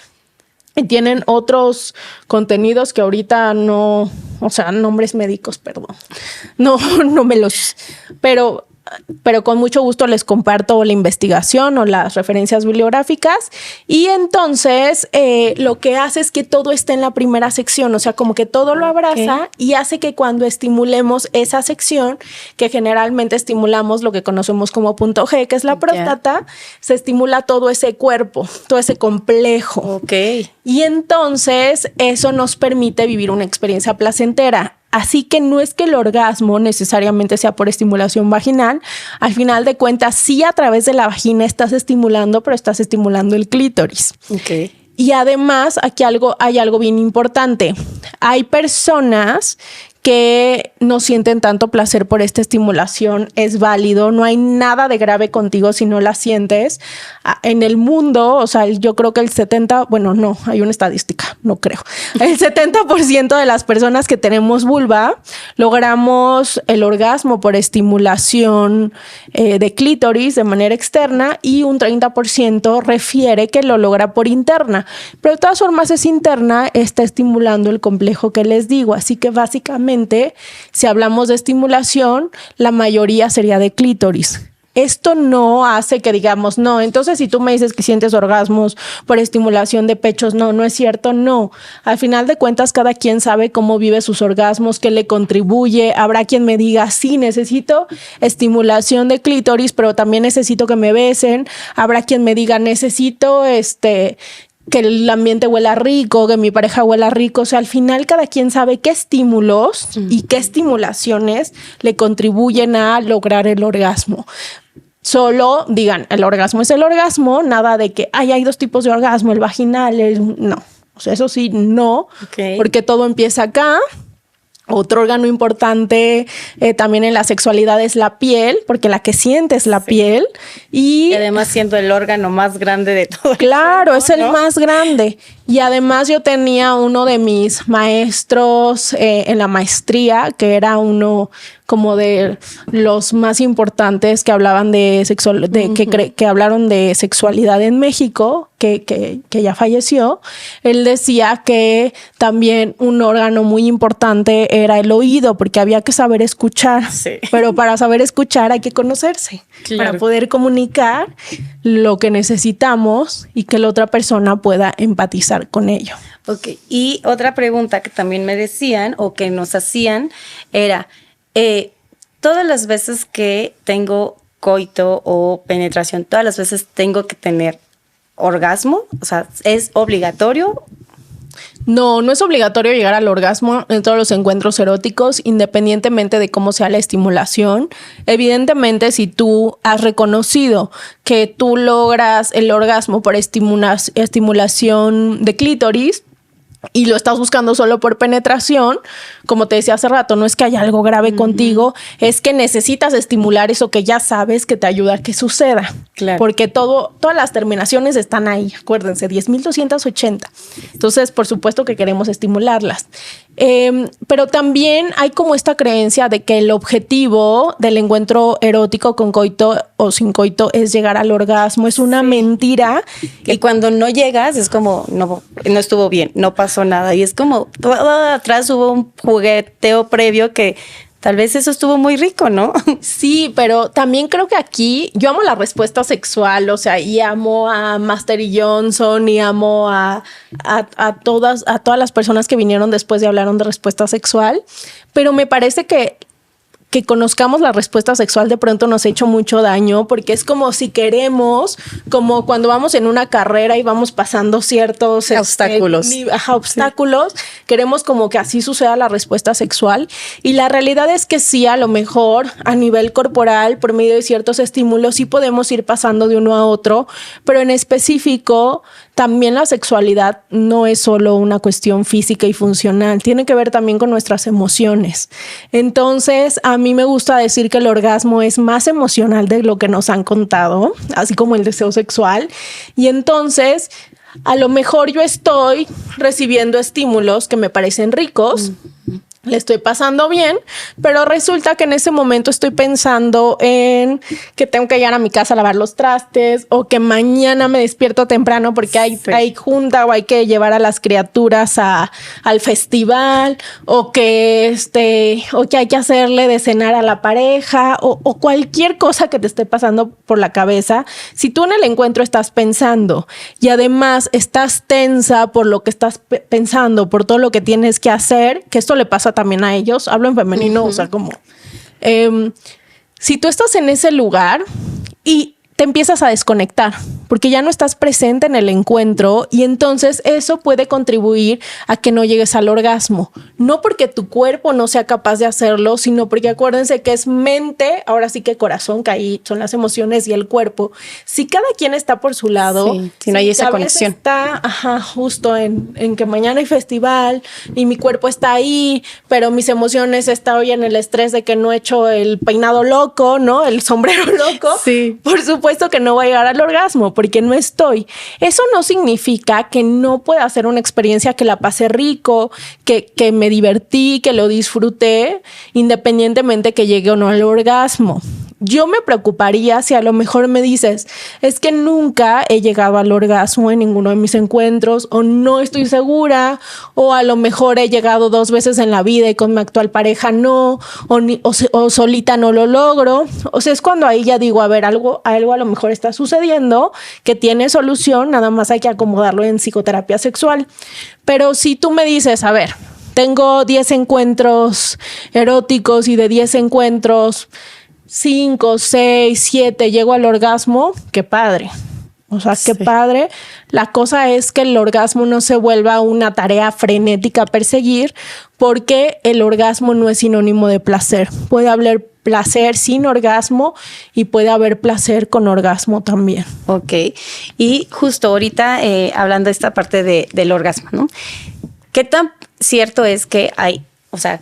y tienen otros contenidos que ahorita no, o sea, nombres médicos, perdón, no me los, pero con mucho gusto les comparto la investigación o las referencias bibliográficas. Y entonces lo que hace es que todo esté en la primera sección, o sea, como que todo lo abraza y hace que cuando estimulemos esa sección, que generalmente estimulamos lo que conocemos como punto G, que es la próstata, se estimula todo ese cuerpo, todo ese complejo. Y entonces eso nos permite vivir una experiencia placentera. Así que no es que el orgasmo necesariamente sea por estimulación vaginal. Al final de cuentas, sí, a través de la vagina estás estimulando, pero estás estimulando el clítoris. Y además, aquí hay algo bien importante. Hay personas que no sienten tanto placer por esta estimulación. Es válido, no hay nada de grave contigo si no la sientes. En el mundo, o sea, yo creo que el 70%, bueno, no, hay una estadística, no creo. El 70% de las personas que tenemos vulva logramos el orgasmo por estimulación de clítoris de manera externa y un 30% refiere que lo logra por interna. Pero de todas formas es interna, está estimulando el complejo que les digo. Así que básicamente, si hablamos de estimulación, la mayoría sería de clítoris. Esto no hace que digamos, no, entonces si tú me dices que sientes orgasmos por estimulación de pechos, no es cierto, no. Al final de cuentas, cada quien sabe cómo vive sus orgasmos, qué le contribuye. Habrá quien me diga, sí, necesito estimulación de clítoris, pero también necesito que me besen. Habrá quien me diga, necesito que el ambiente huela rico, que mi pareja huela rico. O sea, al final cada quien sabe qué estímulos y qué estimulaciones le contribuyen a lograr el orgasmo. Solo digan, el orgasmo es el orgasmo, nada de que hay dos tipos de orgasmo, el vaginal, no. O sea, eso sí, no, porque todo empieza acá. Otro órgano importante también en la sexualidad es la piel, porque la que siente es la piel. Y además siendo el órgano más grande de todo. Claro, es el más grande. Y además yo tenía uno de mis maestros en la maestría, que era uno como de los más importantes que hablaban de que hablaron de sexualidad en México, que ya falleció. Él decía que también un órgano muy importante era el oído, porque había que saber escuchar. Pero para saber escuchar hay que conocerse, para poder comunicar lo que necesitamos y que la otra persona pueda empatizar con ello. Y otra pregunta que también me decían o que nos hacían era, todas las veces que tengo coito o penetración, todas las veces tengo que tener orgasmo, o sea, ¿es obligatorio? No es obligatorio llegar al orgasmo en todos los encuentros eróticos, independientemente de cómo sea la estimulación. Evidentemente, si tú has reconocido que tú logras el orgasmo por estimulación de clítoris y lo estás buscando solo por penetración, como te decía hace rato, no es que haya algo grave contigo, es que necesitas estimular eso que ya sabes que te ayuda a que suceda. Porque todas las terminaciones están ahí, acuérdense, 10,280. Entonces, por supuesto que queremos estimularlas. Pero también hay como esta creencia de que el objetivo del encuentro erótico con coito o sin coito es llegar al orgasmo. Es una mentira. Que cuando no llegas es como, no estuvo bien, no pasó nada. Y es como, atrás hubo un jugueteo previo que tal vez eso estuvo muy rico, ¿no? Sí, pero también creo que aquí yo amo la respuesta sexual, o sea, y amo a Master y Johnson y amo a todas las personas que vinieron después y hablaron de respuesta sexual, pero me parece que que conozcamos la respuesta sexual de pronto nos ha hecho mucho daño, porque es como si queremos, como cuando vamos en una carrera y vamos pasando ciertos obstáculos. Obstáculos, sí. Queremos como que así suceda la respuesta sexual, y la realidad es que sí, a lo mejor a nivel corporal, por medio de ciertos estímulos, sí podemos ir pasando de uno a otro, pero en específico también la sexualidad no es solo una cuestión física y funcional, tiene que ver también con nuestras emociones. Entonces, a mí me gusta decir que el orgasmo es más emocional de lo que nos han contado, así como el deseo sexual. Y entonces, a lo mejor yo estoy recibiendo estímulos que me parecen ricos, le estoy pasando bien, pero resulta que en ese momento estoy pensando en que tengo que llegar a mi casa a lavar los trastes, o que mañana me despierto temprano porque hay junta, o hay que llevar a las criaturas al festival, o que hay que hacerle de cenar a la pareja, o cualquier cosa que te esté pasando por la cabeza. Si tú en el encuentro estás pensando y además estás tensa por lo que estás pensando, por todo lo que tienes que hacer, que esto le pasa también a ellos, hablo en femenino, o sea, como si tú estás en ese lugar y te empiezas a desconectar porque ya no estás presente en el encuentro, y entonces eso puede contribuir a que no llegues al orgasmo. No porque tu cuerpo no sea capaz de hacerlo, sino porque acuérdense que es mente, ahora sí que corazón, que ahí son las emociones, y el cuerpo. Si cada quien está por su lado, sí, si no hay esa conexión. Está justo en que mañana hay festival y mi cuerpo está ahí, pero mis emociones están hoy en el estrés de que no he hecho el peinado loco, ¿no? El sombrero loco. Sí. Por supuesto que no voy a llegar al orgasmo porque no estoy. Eso no significa que no pueda hacer una experiencia que la pasé rico, que me divertí, que lo disfruté, independientemente que llegue o no al orgasmo. Yo me preocuparía si a lo mejor me dices, es que nunca he llegado al orgasmo en ninguno de mis encuentros, o no estoy segura, o a lo mejor he llegado 2 veces en la vida y con mi actual pareja no, o solita no lo logro. O sea, es cuando ahí ya digo, a ver, algo a lo mejor está sucediendo que tiene solución, nada más hay que acomodarlo en psicoterapia sexual. Pero si tú me dices, a ver, tengo 10 encuentros eróticos y de 10 encuentros 5, 6, 7 llego al orgasmo, qué padre. O sea, qué padre. La cosa es que el orgasmo no se vuelva una tarea frenética a perseguir, porque el orgasmo no es sinónimo de placer. Puede haber placer sin orgasmo y puede haber placer con orgasmo también. Ok. Y justo ahorita hablando de esta parte del orgasmo, ¿no? ¿Qué tan cierto es que hay, o sea,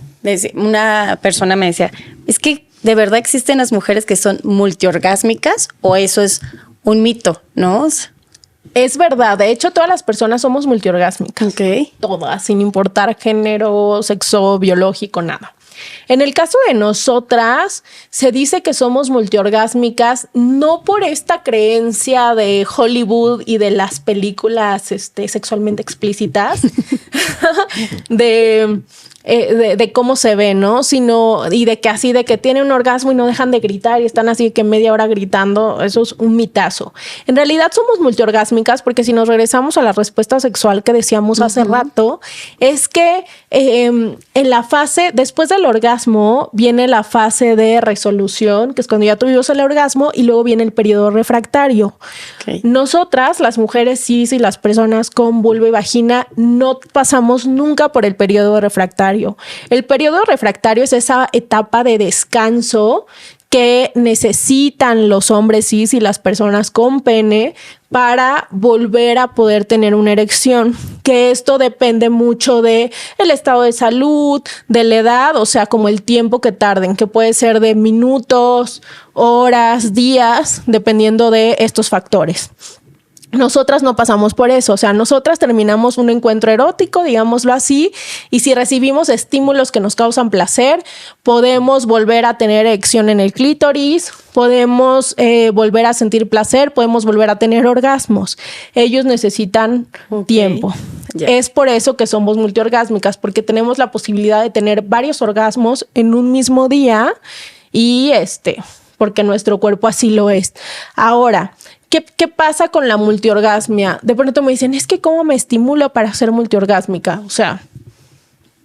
una persona me decía, es que ¿de verdad existen las mujeres que son multiorgásmicas, o eso es un mito, no? Es verdad. De hecho, todas las personas somos multiorgásmicas. Okay. Todas, sin importar género, sexo, biológico, nada. En el caso de nosotras, se dice que somos multiorgásmicas no por esta creencia de Hollywood y de las películas sexualmente explícitas, de cómo se ve, ¿no? Sino, y de que así, de que tienen un orgasmo y no dejan de gritar y están así que media hora gritando, eso es un mitazo. En realidad somos multiorgásmicas porque si nos regresamos a la respuesta sexual que decíamos hace rato, es que en la fase, después del orgasmo, viene la fase de resolución, que es cuando ya tuvimos el orgasmo, y luego viene el periodo refractario. Okay. Nosotras, las mujeres cis y las personas con vulva y vagina, no pasamos nunca por el periodo refractario. El periodo refractario es esa etapa de descanso que necesitan los hombres cis y las personas con pene para volver a poder tener una erección, que esto depende mucho de el estado de salud, de la edad, o sea, como el tiempo que tarden, que puede ser de minutos, horas, días, dependiendo de estos factores. Nosotras no pasamos por eso, o sea, nosotras terminamos un encuentro erótico, digámoslo así, y si recibimos estímulos que nos causan placer, podemos volver a tener erección en el clítoris, podemos volver a sentir placer, podemos volver a tener orgasmos. Ellos necesitan tiempo. Yeah. Es por eso que somos multiorgásmicas, porque tenemos la posibilidad de tener varios orgasmos en un mismo día y porque nuestro cuerpo así lo es. Ahora, ¿qué pasa con la multiorgasmia? De pronto me dicen, es que ¿cómo me estimulo para ser multiorgásmica? O sea,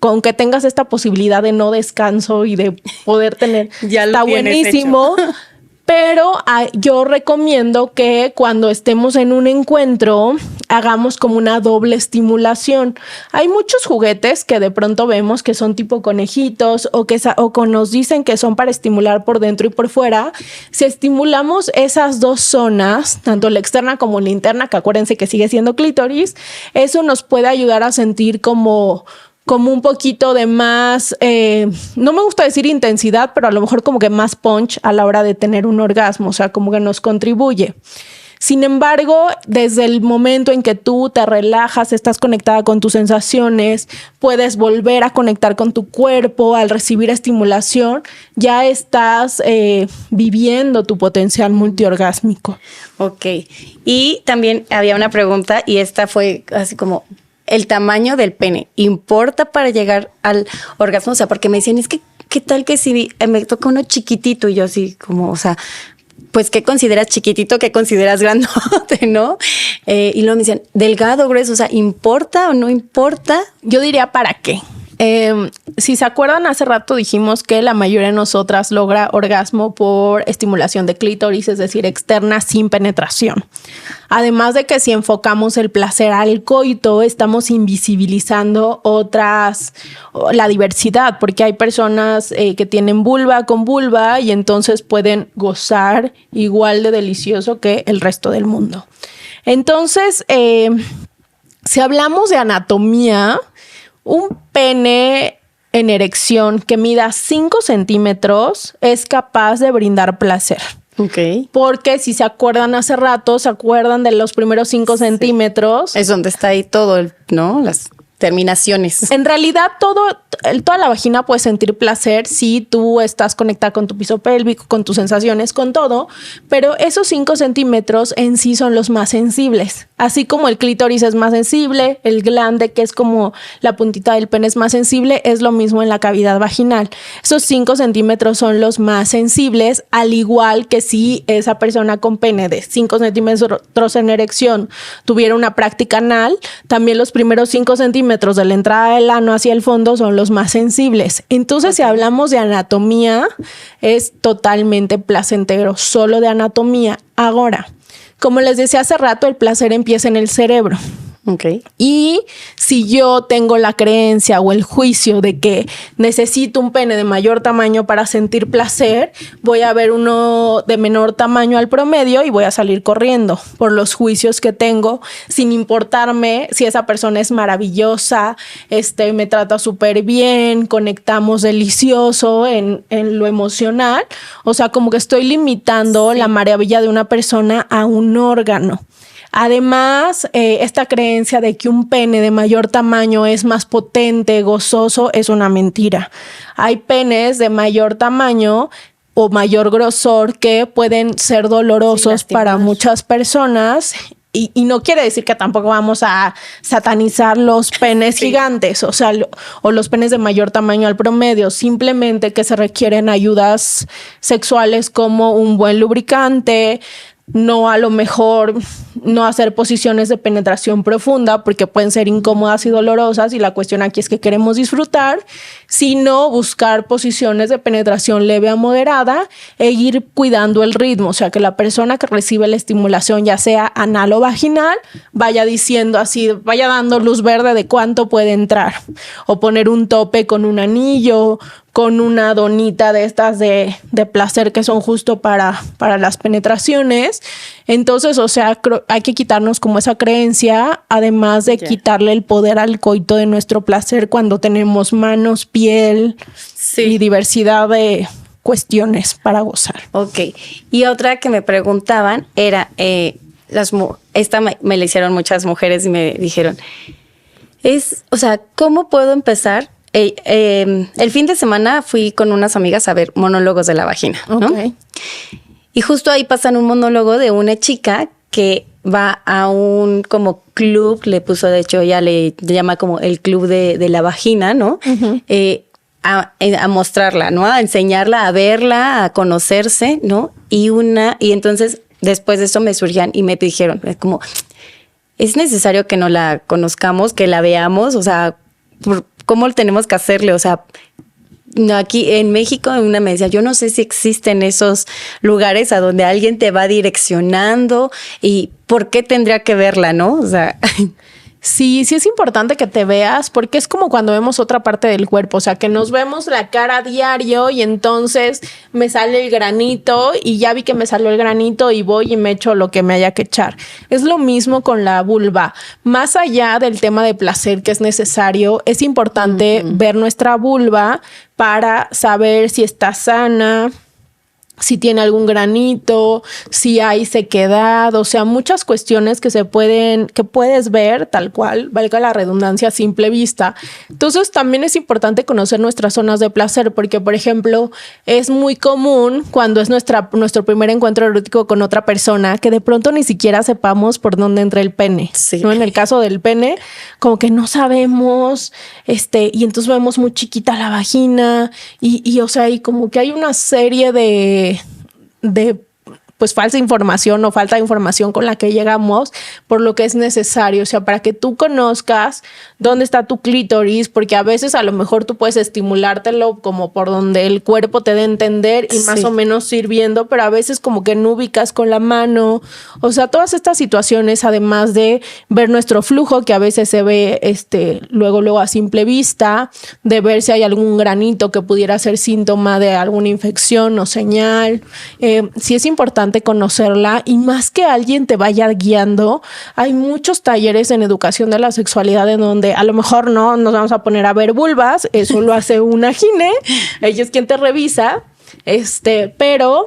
con que tengas esta posibilidad de no descanso y de poder tener, ya está buenísimo. Pero yo recomiendo que cuando estemos en un encuentro hagamos como una doble estimulación. Hay muchos juguetes que de pronto vemos que son tipo conejitos o que nos dicen que son para estimular por dentro y por fuera. Si estimulamos esas dos zonas, tanto la externa como la interna, que acuérdense que sigue siendo clítoris, eso nos puede ayudar a sentir como un poquito de más, no me gusta decir intensidad, pero a lo mejor como que más punch a la hora de tener un orgasmo, o sea, como que nos contribuye. Sin embargo, desde el momento en que tú te relajas, estás conectada con tus sensaciones, puedes volver a conectar con tu cuerpo al recibir estimulación, ya estás viviendo tu potencial multiorgásmico. Ok. Y también había una pregunta y esta fue así como... ¿El tamaño del pene importa para llegar al orgasmo? O sea, porque me decían, es que, ¿qué tal que si me toca uno chiquitito? Y yo así como, o sea, pues, ¿qué consideras chiquitito? ¿Qué consideras grandote? ¿No? Y luego me decían, delgado, grueso, o sea, ¿importa o no importa? Yo diría, ¿para qué? Si se acuerdan, hace rato dijimos que la mayoría de nosotras logra orgasmo por estimulación de clítoris, es decir, externa sin penetración. Además de que si enfocamos el placer al coito, estamos invisibilizando la diversidad, porque hay personas que tienen vulva con vulva y entonces pueden gozar igual de delicioso que el resto del mundo. Entonces, si hablamos de anatomía, un pene en erección que mida 5 centímetros es capaz de brindar placer. Ok. Porque si se acuerdan hace rato, se acuerdan de los primeros 5 centímetros. Es donde está ahí todo, ¿no? Las terminaciones. En realidad, toda la vagina puede sentir placer si tú estás conectada con tu piso pélvico, con tus sensaciones, con todo, pero esos 5 centímetros en sí son los más sensibles. Así como el clítoris es más sensible, el glande, que es como la puntita del pene, es más sensible, es lo mismo en la cavidad vaginal. Esos 5 centímetros son los más sensibles, al igual que si esa persona con pene de 5 centímetros en erección tuviera una práctica anal, también los primeros 5 centímetros de la entrada del ano hacia el fondo son los más sensibles. Entonces, si hablamos de anatomía, es totalmente placentero, solo de anatomía. Ahora, como les decía hace rato, el placer empieza en el cerebro. Okay. Y si yo tengo la creencia o el juicio de que necesito un pene de mayor tamaño para sentir placer, voy a ver uno de menor tamaño al promedio y voy a salir corriendo por los juicios que tengo, sin importarme si esa persona es maravillosa, me trata súper bien, conectamos delicioso en lo emocional. O sea, como que estoy limitando la maravilla de una persona a un órgano. Además, esta creencia de que un pene de mayor tamaño es más potente, gozoso, es una mentira. Hay penes de mayor tamaño o mayor grosor que pueden ser dolorosos para muchas personas. Y no quiere decir que tampoco vamos a satanizar los penes gigantes, o sea, o los penes de mayor tamaño al promedio, simplemente que se requieren ayudas sexuales como un buen lubricante, no a lo mejor no hacer posiciones de penetración profunda porque pueden ser incómodas y dolorosas, y la cuestión aquí es que queremos disfrutar, sino buscar posiciones de penetración leve a moderada e ir cuidando el ritmo, o sea, que la persona que recibe la estimulación, ya sea anal o vaginal, vaya diciendo así, vaya dando luz verde de cuánto puede entrar, o poner un tope con un anillo, con una donita de estas de placer que son justo para las penetraciones. Entonces, o sea, hay que quitarnos como esa creencia, además de quitarle el poder al coito de nuestro placer cuando tenemos manos, piel y diversidad de cuestiones para gozar. Ok. Y otra que me preguntaban era, esta me la hicieron muchas mujeres y me dijeron, o sea, ¿cómo puedo empezar? El fin de semana fui con unas amigas a ver monólogos de la vagina, ¿no? Okay. Y justo ahí pasan un monólogo de una chica que va a un como club, le puso, de hecho, ella le llama como el club de la vagina, ¿no? Uh-huh. A mostrarla, ¿no? A enseñarla, a verla, a conocerse, ¿no? Y entonces después de eso me surgían y me dijeron, como, es necesario que no la conozcamos, que la veamos, o sea, ¿cómo tenemos que hacerle? O sea, no, aquí en México una me decía, yo no sé si existen esos lugares a donde alguien te va direccionando y por qué tendría que verla, ¿no? O sea... Sí, sí es importante que te veas porque es como cuando vemos otra parte del cuerpo, o sea, que nos vemos la cara a diario y entonces me sale el granito y ya vi que me salió el granito y voy y me echo lo que me haya que echar. Es lo mismo con la vulva. Más allá del tema de placer que es necesario, es importante ver nuestra vulva para saber si está sana, si tiene algún granito, si hay sequedad, o sea, muchas cuestiones que puedes ver tal cual, valga la redundancia, a simple vista. Entonces también es importante conocer nuestras zonas de placer, porque por ejemplo, es muy común cuando es nuestro primer encuentro erótico con otra persona, que de pronto ni siquiera sepamos por dónde entra el pene, sí. ¿no? En el caso del pene, como que no sabemos, y entonces vemos muy chiquita la vagina, y o sea, y como que hay una serie de pues falsa información o falta de información con la que llegamos, por lo que es necesario, o sea, para que tú conozcas dónde está tu clítoris, porque a veces a lo mejor tú puedes estimulártelo como por donde el cuerpo te dé a entender y más o menos ir viendo, pero a veces como que no ubicas con la mano, o sea, todas estas situaciones, además de ver nuestro flujo, que a veces se ve luego a simple vista, de ver si hay algún granito que pudiera ser síntoma de alguna infección o señal, sí es importante conocerla, y más que alguien te vaya guiando, hay muchos talleres en educación de la sexualidad en donde a lo mejor no nos vamos a poner a ver vulvas, eso lo hace una gine, ella es quien te revisa, pero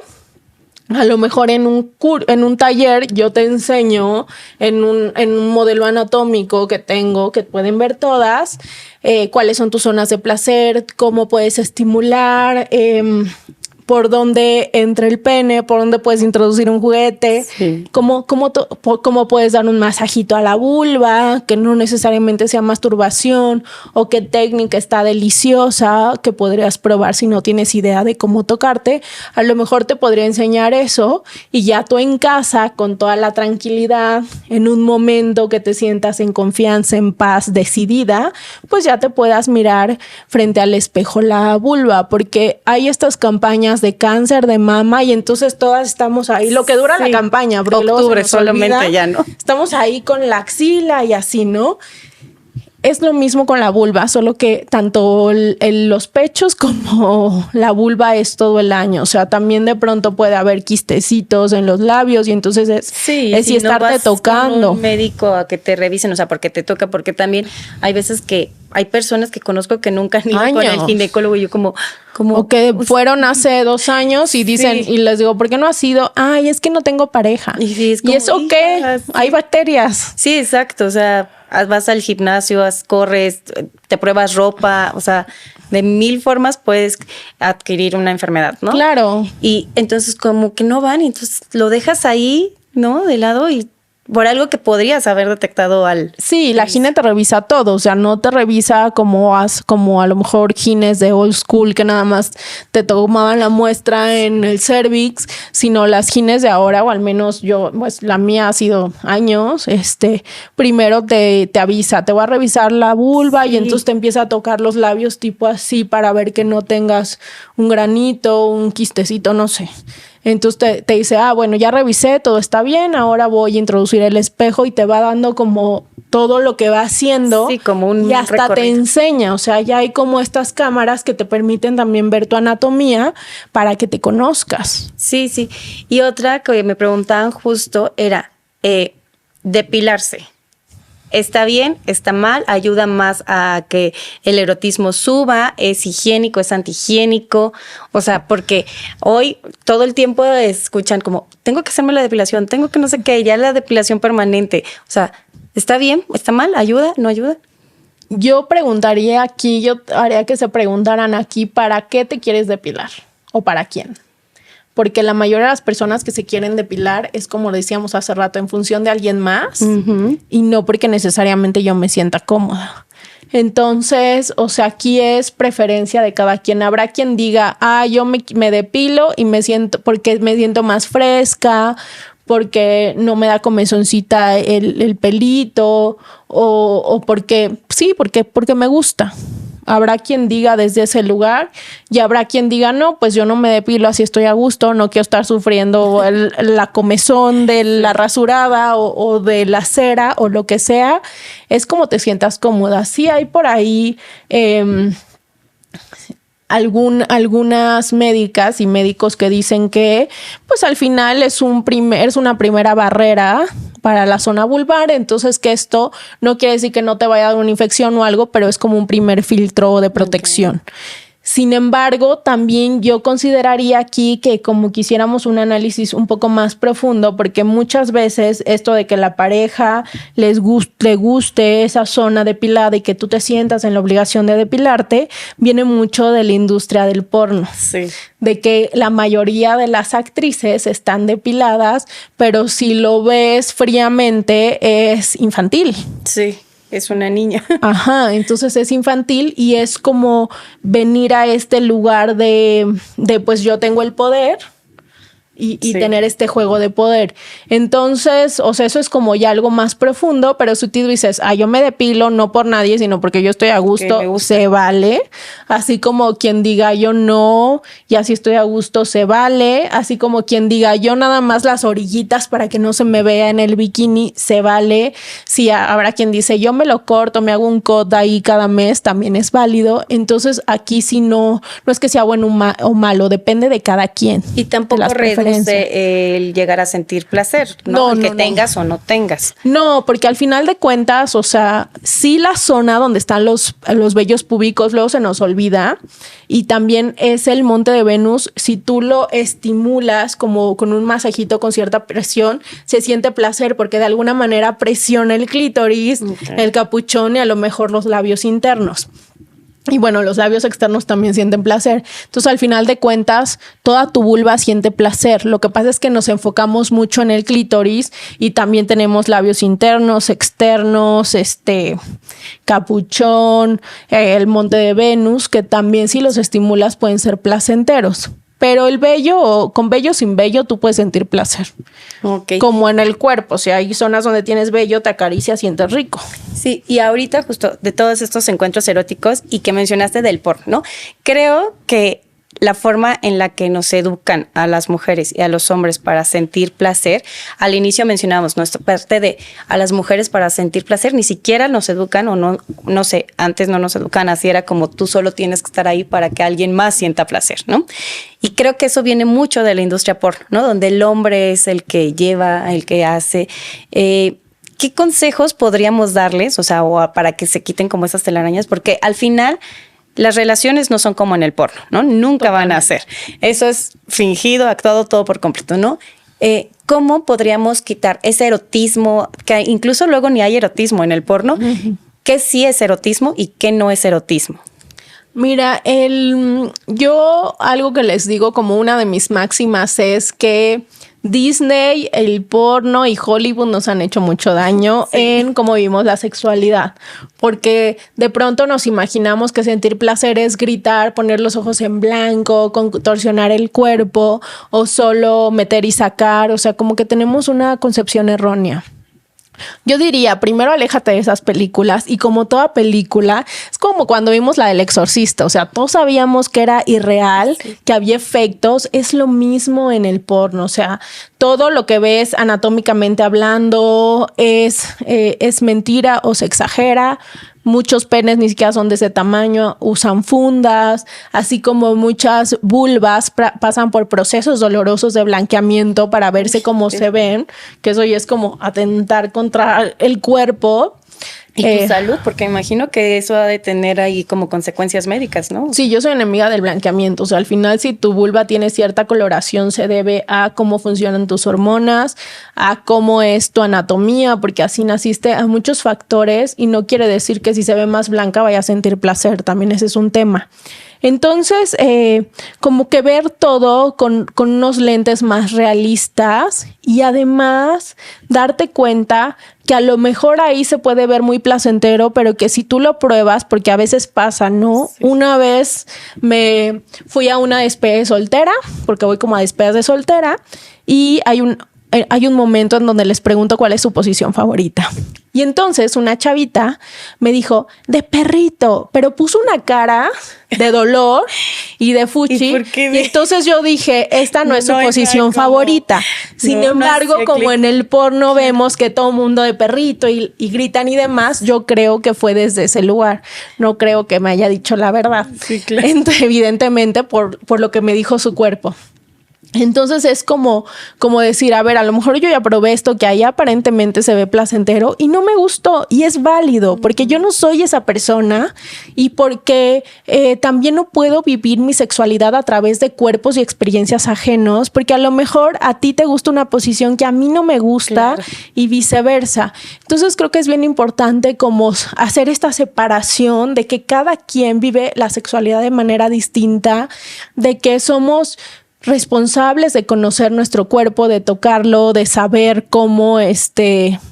a lo mejor en un taller yo te enseño en un modelo anatómico que tengo, que pueden ver todas, cuáles son tus zonas de placer, cómo puedes estimular, por dónde entra el pene, por dónde puedes introducir un juguete, sí. cómo puedes dar un masajito a la vulva, que no necesariamente sea masturbación, o qué técnica está deliciosa que podrías probar si no tienes idea de cómo tocarte. A lo mejor te podría enseñar eso y ya tú en casa, con toda la tranquilidad, en un momento que te sientas en confianza, en paz, decidida, pues ya te puedas mirar frente al espejo la vulva, porque hay estas campañas de cáncer de mama y entonces todas estamos ahí, lo que dura la campaña, porque octubre solamente olvida, ya no. Estamos ahí con la axila y así, ¿no? Es lo mismo con la vulva, solo que tanto los pechos como la vulva es todo el año. O sea, también de pronto puede haber quistecitos en los labios y entonces es si estarte tocando. Con un médico a que te revisen, o sea, porque te toca, porque también hay veces que hay personas que conozco que nunca han ido con el ginecólogo y yo como o que fueron hace 2 años y dicen, y les digo, ¿por qué no has ido? Ay, es que no tengo pareja. ¿Y eso qué? Sí. Hay bacterias. Sí, exacto, o sea, vas al gimnasio, corres, te pruebas ropa, o sea, de 1000 formas puedes adquirir una enfermedad, ¿no? Claro. Y entonces como que no van, y entonces lo dejas ahí, ¿no? De lado y por algo que podrías haber detectado al... Sí, la gine te revisa todo, o sea, no te revisa como a lo mejor gines de old school que nada más te tomaban la muestra en el cervix, sino las gines de ahora, o al menos yo, pues la mía ha sido años, primero te avisa, te va a revisar la vulva y entonces te empieza a tocar los labios tipo así para ver que no tengas un granito, un quistecito, no sé. Entonces te dice, bueno, ya revisé, todo está bien, ahora voy a introducir el espejo y te va dando como todo lo que va haciendo. Sí, como un y hasta recorrido. Te enseña, o sea, ya hay como estas cámaras que te permiten también ver tu anatomía para que te conozcas. Sí, sí. Y otra que me preguntaban justo era depilarse. ¿Está bien? ¿Está mal? ¿Ayuda más a que el erotismo suba? ¿Es higiénico? ¿Es antihigiénico? O sea, porque hoy todo el tiempo escuchan como, tengo que hacerme la depilación, tengo que no sé qué, ya la depilación permanente. O sea, ¿está bien? ¿Está mal? ¿Ayuda? ¿No ayuda? Yo preguntaría aquí, yo haría que se preguntaran aquí, ¿para qué te quieres depilar? ¿O para quién? Porque la mayoría de las personas que se quieren depilar es, como decíamos hace rato, en función de alguien más y no porque necesariamente yo me sienta cómoda. Entonces, o sea, aquí es preferencia de cada quien. Habrá quien diga, yo me depilo y me siento, porque me siento más fresca, porque no me da comezoncita el pelito o porque me gusta. Habrá quien diga desde ese lugar y habrá quien diga, no, pues yo no me depilo, así estoy a gusto, no quiero estar sufriendo la comezón de la rasurada o de la cera o lo que sea. Es como te sientas cómoda. Sí hay por ahí algunas médicas y médicos que dicen que pues al final es una primera barrera para la zona vulvar, entonces que esto no quiere decir que no te vaya a dar una infección o algo, pero es como un primer filtro de protección. Okay. Sin embargo, también yo consideraría aquí que como quisiéramos un análisis un poco más profundo, porque muchas veces esto de que la pareja le guste esa zona depilada y que tú te sientas en la obligación de depilarte, viene mucho de la industria del porno. Sí. De que la mayoría de las actrices están depiladas, pero si lo ves fríamente es infantil. Sí. Es una niña. Ajá, entonces es infantil y es como venir a este lugar de pues yo tengo el poder y sí. Tener este juego de poder. Entonces, o sea, eso es como ya algo más profundo, pero si tú dices, yo me depilo no por nadie, sino porque yo estoy a gusto, se vale. Así como quien diga yo no, y así estoy a gusto, se vale. Así como quien diga yo nada más las orillitas para que no se me vea en el bikini, se vale. Si habrá quien dice yo me lo corto, me hago un cut ahí cada mes, también es válido. Entonces aquí sí no es que sea bueno o malo, depende de cada quien. Y tampoco el llegar a sentir placer, ¿no? Que tengas o no tengas. No, porque al final de cuentas, o sea, sí la zona donde están los vellos púbicos luego se nos olvida y también es el monte de Venus. Si tú lo estimulas como con un masajito con cierta presión, se siente placer porque de alguna manera presiona el clítoris, el capuchón y a lo mejor los labios internos. Y bueno, los labios externos también sienten placer. Entonces, al final de cuentas, toda tu vulva siente placer. Lo que pasa es que nos enfocamos mucho en el clítoris y también tenemos labios internos, externos, capuchón, el monte de Venus, que también si los estimulas pueden ser placenteros. Pero el vello, con vello o sin vello, tú puedes sentir placer. Okay. Como en el cuerpo. O sea, hay zonas donde tienes vello, te acaricia, sientes rico. Sí, y ahorita justo de todos estos encuentros eróticos y que mencionaste del porno, ¿no? Creo que la forma en la que nos educan a las mujeres y a los hombres para sentir placer, al inicio mencionábamos nuestra parte de a las mujeres para sentir placer, ni siquiera nos educan o no sé, antes no nos educan, así era como tú solo tienes que estar ahí para que alguien más sienta placer, ¿no? Y creo que eso viene mucho de la industria porno, ¿no? Donde el hombre es el que lleva, el que hace. ¿Qué consejos podríamos darles, o sea, para que se quiten como esas telarañas? Porque al final las relaciones no son como en el porno, ¿no? Nunca van a ser. Eso es fingido, actuado, todo por completo, ¿no? ¿Cómo podríamos quitar ese erotismo? Que incluso luego ni hay erotismo en el porno. Uh-huh. ¿Qué sí es erotismo y qué no es erotismo? Mira, yo algo que les digo como una de mis máximas es que Disney, el porno y Hollywood nos han hecho mucho daño en cómo vivimos la sexualidad, porque de pronto nos imaginamos que sentir placer es gritar, poner los ojos en blanco, contorsionar el cuerpo o solo meter y sacar, o sea, como que tenemos una concepción errónea. Yo diría, primero aléjate de esas películas y como toda película, es como cuando vimos la del Exorcista, o sea, todos sabíamos que era irreal, que había efectos, es lo mismo en el porno, o sea, todo lo que ves anatómicamente hablando es mentira o se exagera. Muchos penes ni siquiera son de ese tamaño, usan fundas, así como muchas vulvas pasan por procesos dolorosos de blanqueamiento para verse como se ven, que eso ya es como atentar contra el cuerpo. Y tu salud, porque imagino que eso ha de tener ahí como consecuencias médicas, ¿no? Sí, yo soy enemiga del blanqueamiento. O sea, al final, si tu vulva tiene cierta coloración, se debe a cómo funcionan tus hormonas, a cómo es tu anatomía, porque así naciste, a muchos factores, y no quiere decir que si se ve más blanca vaya a sentir placer. También ese es un tema. Entonces, como que ver todo con unos lentes más realistas y además darte cuenta que a lo mejor ahí se puede ver muy placentero, pero que si tú lo pruebas, porque a veces pasa, ¿no? Sí. Una vez me fui a una despedida de soltera, porque voy como a despedidas de soltera, y hay hay un momento en donde les pregunto cuál es su posición favorita. Y entonces una chavita me dijo, de perrito, pero puso una cara de dolor y de fuchi. Y entonces yo dije, esta no es su posición favorita. Sin embargo, como en el porno vemos que todo mundo de perrito y gritan y demás, yo creo que fue desde ese lugar. No creo que me haya dicho la verdad. Sí, claro. Evidentemente por lo que me dijo su cuerpo. Entonces es como decir, a ver, a lo mejor yo ya probé esto que ahí aparentemente se ve placentero y no me gustó, y es válido porque yo no soy esa persona y porque también no puedo vivir mi sexualidad a través de cuerpos y experiencias ajenos, porque a lo mejor a ti te gusta una posición que a mí no me gusta, claro, y viceversa. Entonces creo que es bien importante como hacer esta separación de que cada quien vive la sexualidad de manera distinta, de que somos responsables de conocer nuestro cuerpo, de tocarlo, de saber cómo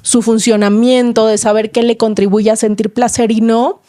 su funcionamiento, de saber qué le contribuye a sentir placer y no,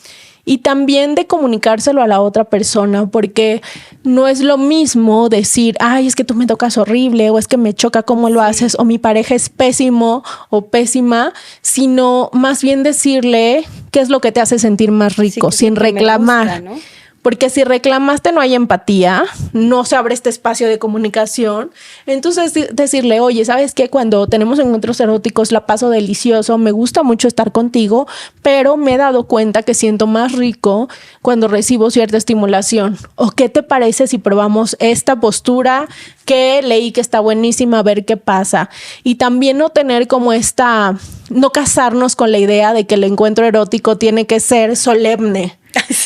y también de comunicárselo a la otra persona, porque no es lo mismo decir, ay, es que tú me tocas horrible, o es que me choca cómo lo haces, o mi pareja es pésimo o pésima, sino más bien decirle qué es lo que te hace sentir más rico, sin reclamar. Me gusta, ¿no? Porque si reclamaste no hay empatía, no se abre este espacio de comunicación. Entonces decirle, oye, ¿sabes qué? Cuando tenemos encuentros eróticos la paso delicioso, me gusta mucho estar contigo, pero me he dado cuenta que siento más rico cuando recibo cierta estimulación. ¿O qué te parece si probamos esta postura que leí que está buenísima, a ver qué pasa? Y también no tener como no casarnos con la idea de que el encuentro erótico tiene que ser solemne.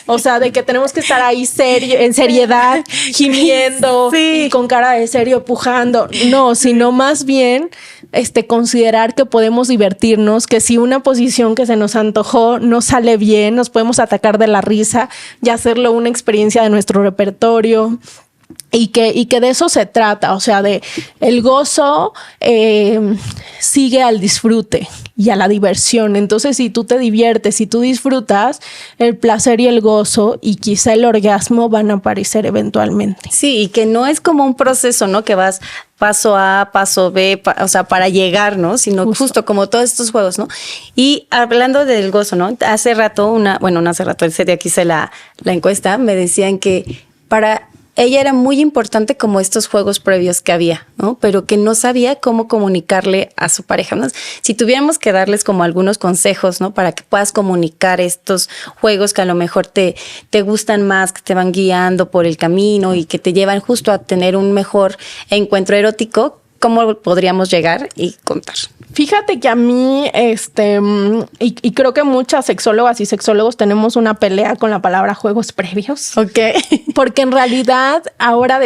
O sea, de que tenemos que estar ahí en seriedad, gimiendo, sí, y con cara de serio pujando. No, sino más bien considerar que podemos divertirnos, que si una posición que se nos antojó no sale bien, nos podemos atacar de la risa y hacerlo una experiencia de nuestro repertorio. Y que de eso se trata, o sea, de el gozo sigue al disfrute y a la diversión. Entonces, si tú te diviertes, si tú disfrutas, el placer y el gozo y quizá el orgasmo van a aparecer eventualmente. Sí, y que no es como un proceso, ¿no? Que vas paso A, paso B, o sea, para llegar, ¿no? Sino justo como todos estos juegos, ¿no? Y hablando del gozo, ¿no? Hace rato, ese día que hice la encuesta, me decían que para ella era muy importante como estos juegos previos que había, ¿no? Pero que no sabía cómo comunicarle a su pareja, ¿no? Si tuviéramos que darles como algunos consejos, ¿no? Para que puedas comunicar estos juegos que a lo mejor te gustan más, que te van guiando por el camino y que te llevan justo a tener un mejor encuentro erótico, ¿cómo podríamos llegar y contar? Fíjate que a mí, y creo que muchas sexólogas y sexólogos tenemos una pelea con la palabra juegos previos. Ok. Porque en realidad ahora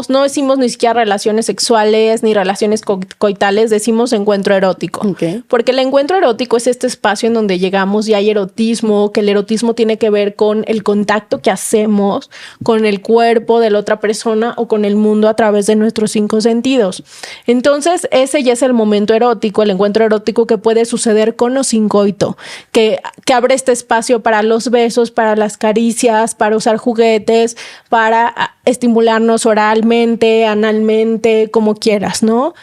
no decimos ni siquiera relaciones sexuales ni relaciones coitales, decimos encuentro erótico. Okay. Porque el encuentro erótico es este espacio en donde llegamos y hay erotismo, que el erotismo tiene que ver con el contacto que hacemos con el cuerpo de la otra persona o con el mundo a través de nuestros 5 sentidos. Entonces, ese ya es el momento erótico, el encuentro erótico que puede suceder con o sin coito, que abre este espacio para los besos, para las caricias, para usar juguetes, para estimularnos oralmente, analmente, como quieras, ¿no?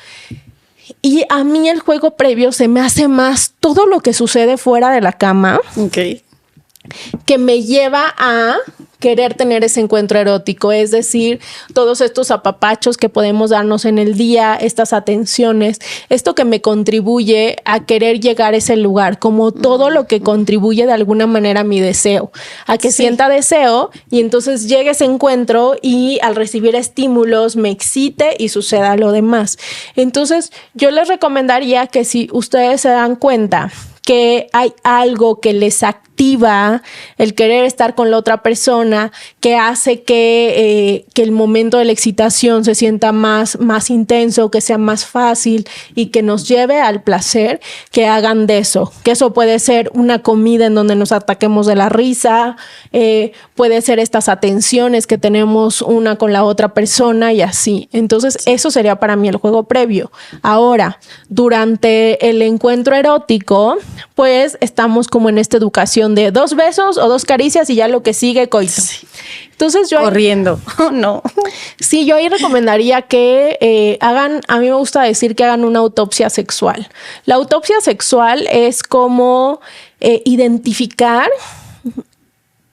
Y a mí el juego previo se me hace más todo lo que sucede fuera de la cama. Okay. Que me lleva a querer tener ese encuentro erótico, es decir, todos estos apapachos que podemos darnos en el día, estas atenciones, esto que me contribuye a querer llegar a ese lugar, como todo lo que contribuye de alguna manera a mi deseo, a que sienta deseo y entonces llegue ese encuentro y al recibir estímulos me excite y suceda lo demás. Entonces, yo les recomendaría que si ustedes se dan cuenta que hay algo que les activa el querer estar con la otra persona, que hace que el momento de la excitación se sienta más intenso, que sea más fácil y que nos lleve al placer, que hagan de eso. Que eso puede ser una comida en donde nos ataquemos de la risa, puede ser estas atenciones que tenemos una con la otra persona y así. Entonces, eso sería para mí el juego previo. Ahora, durante el encuentro erótico, pues estamos como en esta educación de 2 besos o 2 caricias y ya lo que sigue, coito. Sí. Entonces yo... Corriendo. No. Sí, yo ahí recomendaría que a mí me gusta decir que hagan una autopsia sexual. La autopsia sexual es como identificar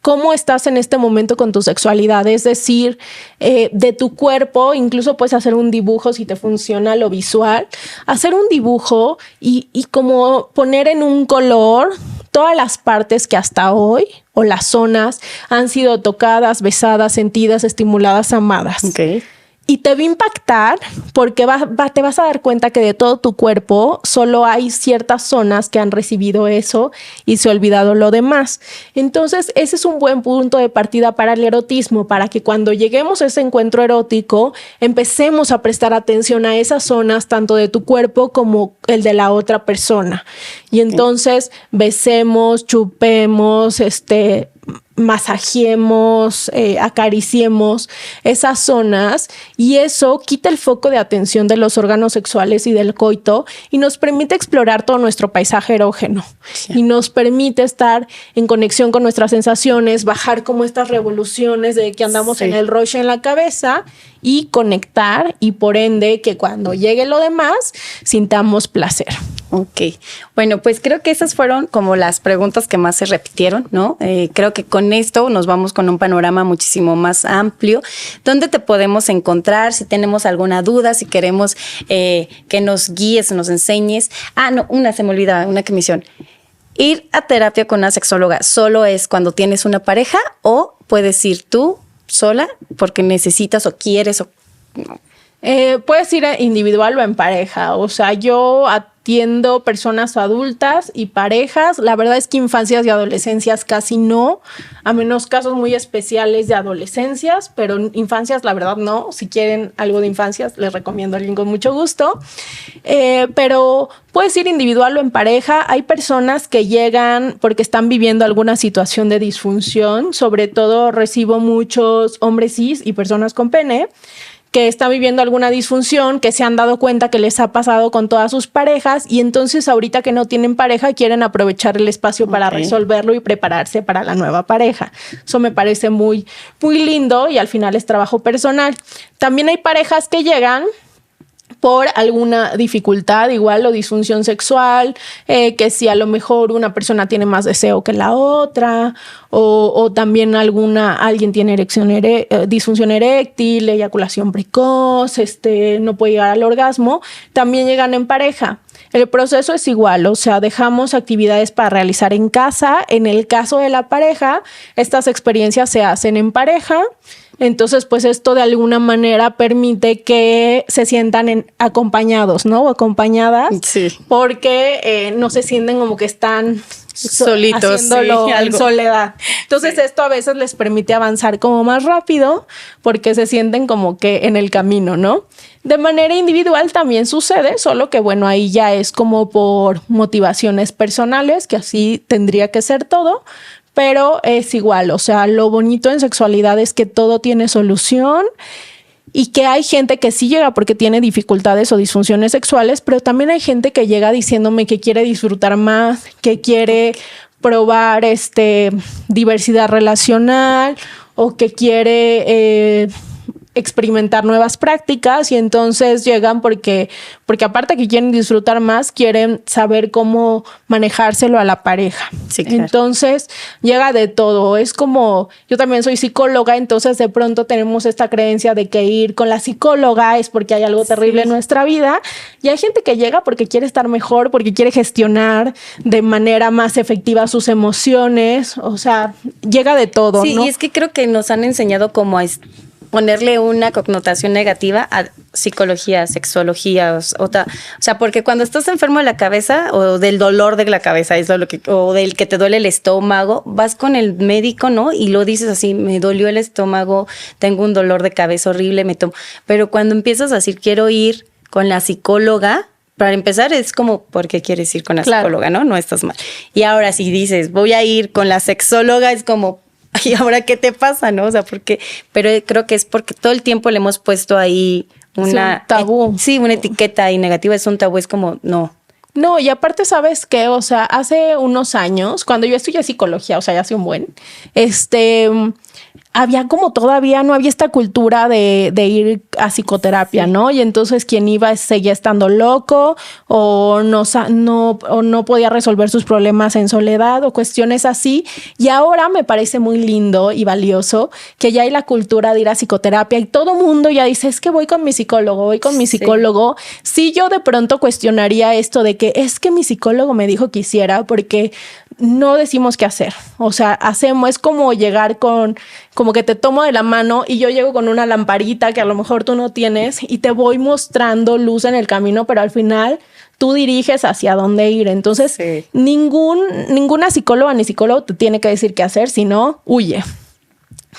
cómo estás en este momento con tu sexualidad, es decir, de tu cuerpo, incluso puedes hacer un dibujo si te funciona lo visual, hacer un dibujo y como poner en un color todas las partes que hasta hoy o las zonas han sido tocadas, besadas, sentidas, estimuladas, amadas. Ok. Y te va a impactar porque te vas a dar cuenta que de todo tu cuerpo solo hay ciertas zonas que han recibido eso y se ha olvidado lo demás. Entonces, ese es un buen punto de partida para el erotismo, para que cuando lleguemos a ese encuentro erótico, empecemos a prestar atención a esas zonas, tanto de tu cuerpo como el de la otra persona. Y entonces, besemos, chupemos, masajeemos, acariciemos esas zonas y eso quita el foco de atención de los órganos sexuales y del coito y nos permite explorar todo nuestro paisaje erógeno. Sí. Y nos permite estar en conexión con nuestras sensaciones, bajar como estas revoluciones de que andamos en el rush en la cabeza y conectar y por ende que cuando llegue lo demás sintamos placer. Ok, bueno, pues creo que esas fueron como las preguntas que más se repitieron, ¿no? Creo que con esto nos vamos con un panorama muchísimo más amplio. ¿Dónde te podemos encontrar? Si tenemos alguna duda, si queremos que nos guíes, nos enseñes. Se me olvidaba, una comisión. ¿Ir a terapia con una sexóloga solo es cuando tienes una pareja o puedes ir tú sola porque necesitas o quieres o no? Puedes ir individual o en pareja. O sea, yo atiendo personas adultas y parejas. La verdad es que infancias y adolescencias casi no, a menos casos muy especiales de adolescencias, pero infancias la verdad no. Si quieren algo de infancias, les recomiendo a alguien con mucho gusto. Pero puedes ir individual o en pareja. Hay personas que llegan porque están viviendo alguna situación de disfunción. Sobre todo recibo muchos hombres cis y personas con pene que están viviendo alguna disfunción, que se han dado cuenta que les ha pasado con todas sus parejas y entonces ahorita que no tienen pareja quieren aprovechar el espacio para resolverlo y prepararse para la nueva pareja. Eso me parece muy, muy lindo y al final es trabajo personal. También hay parejas que llegan por alguna dificultad igual o disfunción sexual, que si a lo mejor una persona tiene más deseo que la otra o también alguien tiene disfunción eréctil, eyaculación precoz, no puede llegar al orgasmo, también llegan en pareja. El proceso es igual, o sea, dejamos actividades para realizar en casa. En el caso de la pareja, estas experiencias se hacen en pareja. Entonces, pues esto de alguna manera permite que se sientan acompañados, ¿no? O acompañadas, sí. Porque no se sienten como que están solitos, haciéndolo en soledad. Entonces, esto a veces les permite avanzar como más rápido porque se sienten como que en el camino, ¿no? De manera individual también sucede, solo que bueno, ahí ya es como por motivaciones personales, que así tendría que ser todo. Pero es igual, o sea, lo bonito en sexualidad es que todo tiene solución y que hay gente que sí llega porque tiene dificultades o disfunciones sexuales, pero también hay gente que llega diciéndome que quiere disfrutar más, que quiere probar diversidad relacional o que quiere experimentar nuevas prácticas y entonces llegan porque aparte que quieren disfrutar más, quieren saber cómo manejárselo a la pareja. Sí, claro. Entonces llega de todo. Es como, yo también soy psicóloga, entonces de pronto tenemos esta creencia de que ir con la psicóloga es porque hay algo terrible en nuestra vida y hay gente que llega porque quiere estar mejor, porque quiere gestionar de manera más efectiva sus emociones, o sea, llega de todo, sí, ¿no? Y es que creo que nos han enseñado como a ponerle una connotación negativa a psicología, sexología, o sea, porque cuando estás enfermo de la cabeza o del dolor de la cabeza, o del que te duele el estómago, vas con el médico, ¿no? Y lo dices así, me dolió el estómago, tengo un dolor de cabeza horrible, pero cuando empiezas a decir quiero ir con la psicóloga, para empezar es como, ¿por qué quieres ir con la psicóloga, no? No estás mal. Y ahora si dices, voy a ir con la sexóloga, es como, ¿y ahora qué te pasa, no? O sea, pero creo que es porque todo el tiempo le hemos puesto ahí un tabú. Una etiqueta ahí negativa, es un tabú, es como, no, No, y aparte, ¿sabes qué? O sea, hace unos años, cuando yo estudié psicología, o sea, ya hace un buen, había como todavía no había esta cultura de ir a psicoterapia, ¿no? Y entonces quien iba seguía estando loco o no podía resolver sus problemas en soledad o cuestiones así. Y ahora me parece muy lindo y valioso que ya hay la cultura de ir a psicoterapia y todo mundo ya dice, es que voy con mi psicólogo, Sí, yo de pronto cuestionaría esto de que es que mi psicólogo me dijo que hiciera porque no decimos qué hacer. O sea, es como llegar como que te tomo de la mano y yo llego con una lamparita que a lo mejor tú no tienes y te voy mostrando luz en el camino, pero al final tú diriges hacia dónde ir. Entonces, ninguna psicóloga ni psicólogo te tiene que decir qué hacer, sino huye.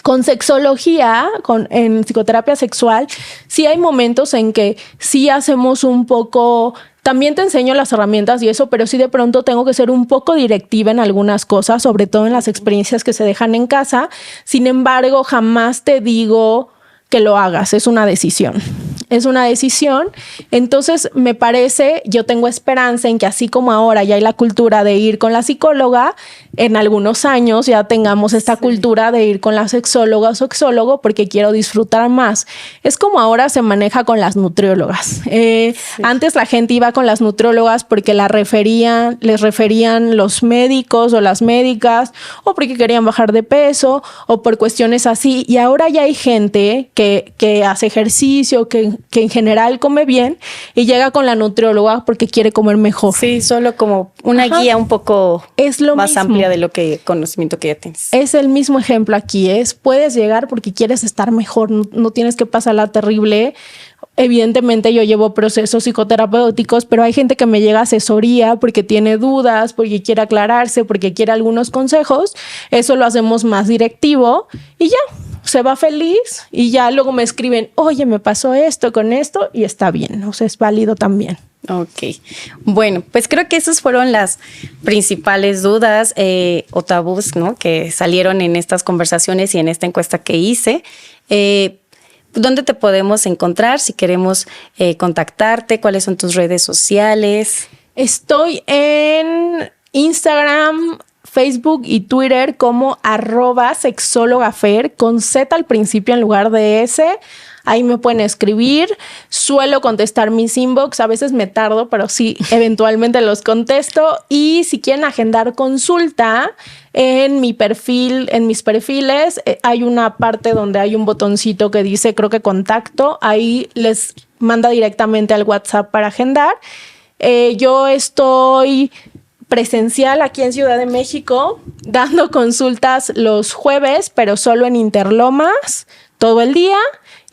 Con sexología, en psicoterapia sexual, sí hay momentos en que sí hacemos un poco... También te enseño las herramientas y eso, pero sí de pronto tengo que ser un poco directiva en algunas cosas, sobre todo en las experiencias que se dejan en casa. Sin embargo, jamás te digo que lo hagas, es una decisión. Es una decisión. Entonces, me parece, yo tengo esperanza en que así como ahora ya hay la cultura de ir con la psicóloga, en algunos años ya tengamos esta cultura de ir con la sexóloga o sexólogo porque quiero disfrutar más. Es como ahora se maneja con las nutriólogas. Antes la gente iba con las nutriólogas porque les referían los médicos o las médicas o porque querían bajar de peso o por cuestiones así. Y ahora ya hay gente que hace ejercicio, que en general come bien y llega con la nutrióloga porque quiere comer mejor. Sí, solo como una guía un poco más amplia de lo que conocimiento que ya tienes. Es el mismo ejemplo aquí, puedes llegar porque quieres estar mejor, no tienes que pasarla terrible. Evidentemente yo llevo procesos psicoterapéuticos, pero hay gente que me llega a asesoría porque tiene dudas, porque quiere aclararse, porque quiere algunos consejos. Eso lo hacemos más directivo y ya, se va feliz y ya luego me escriben, oye, me pasó esto con esto y está bien, o sea, es válido también. Ok, bueno, pues creo que esas fueron las principales dudas o tabús, ¿no?, que salieron en estas conversaciones y en esta encuesta que hice. ¿Dónde te podemos encontrar si queremos contactarte? ¿Cuáles son tus redes sociales? Estoy en Instagram, Facebook y Twitter como @sexólogafer con Z al principio en lugar de S. Ahí me pueden escribir. Suelo contestar mis inbox. A veces me tardo, pero sí, eventualmente los contesto. Y si quieren agendar consulta, en mi perfil, en mis perfiles, hay una parte donde hay un botoncito que dice, creo que contacto. Ahí les manda directamente al WhatsApp para agendar. Yo estoy presencial aquí en Ciudad de México, dando consultas los jueves, pero solo en Interlomas, todo el día.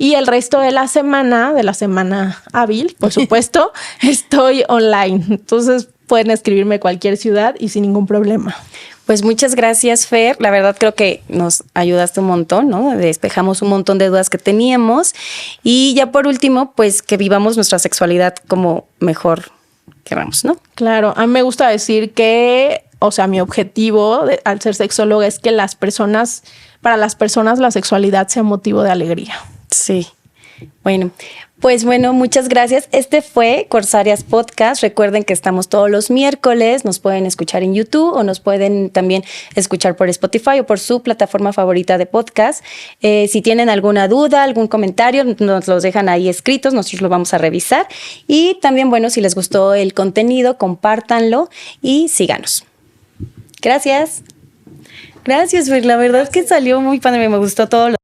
Y el resto de la semana hábil, por supuesto, estoy online. Entonces pueden escribirme cualquier ciudad y sin ningún problema. Pues muchas gracias, Fer. La verdad creo que nos ayudaste un montón, ¿no? Despejamos un montón de dudas que teníamos. Y ya por último, pues que vivamos nuestra sexualidad como mejor queramos, ¿no? Claro, a mí me gusta decir que, o sea, mi objetivo al ser sexóloga es que para las personas la sexualidad sea motivo de alegría. Sí. Bueno, pues muchas gracias. Este fue Corsarias Podcast. Recuerden que estamos todos los miércoles. Nos pueden escuchar en YouTube o nos pueden también escuchar por Spotify o por su plataforma favorita de podcast. Si tienen alguna duda, algún comentario, nos los dejan ahí escritos. Nosotros lo vamos a revisar. Y también, si les gustó el contenido, compártanlo y síganos. Gracias. Gracias, Fer. La verdad es que salió muy padre. Me gustó todo.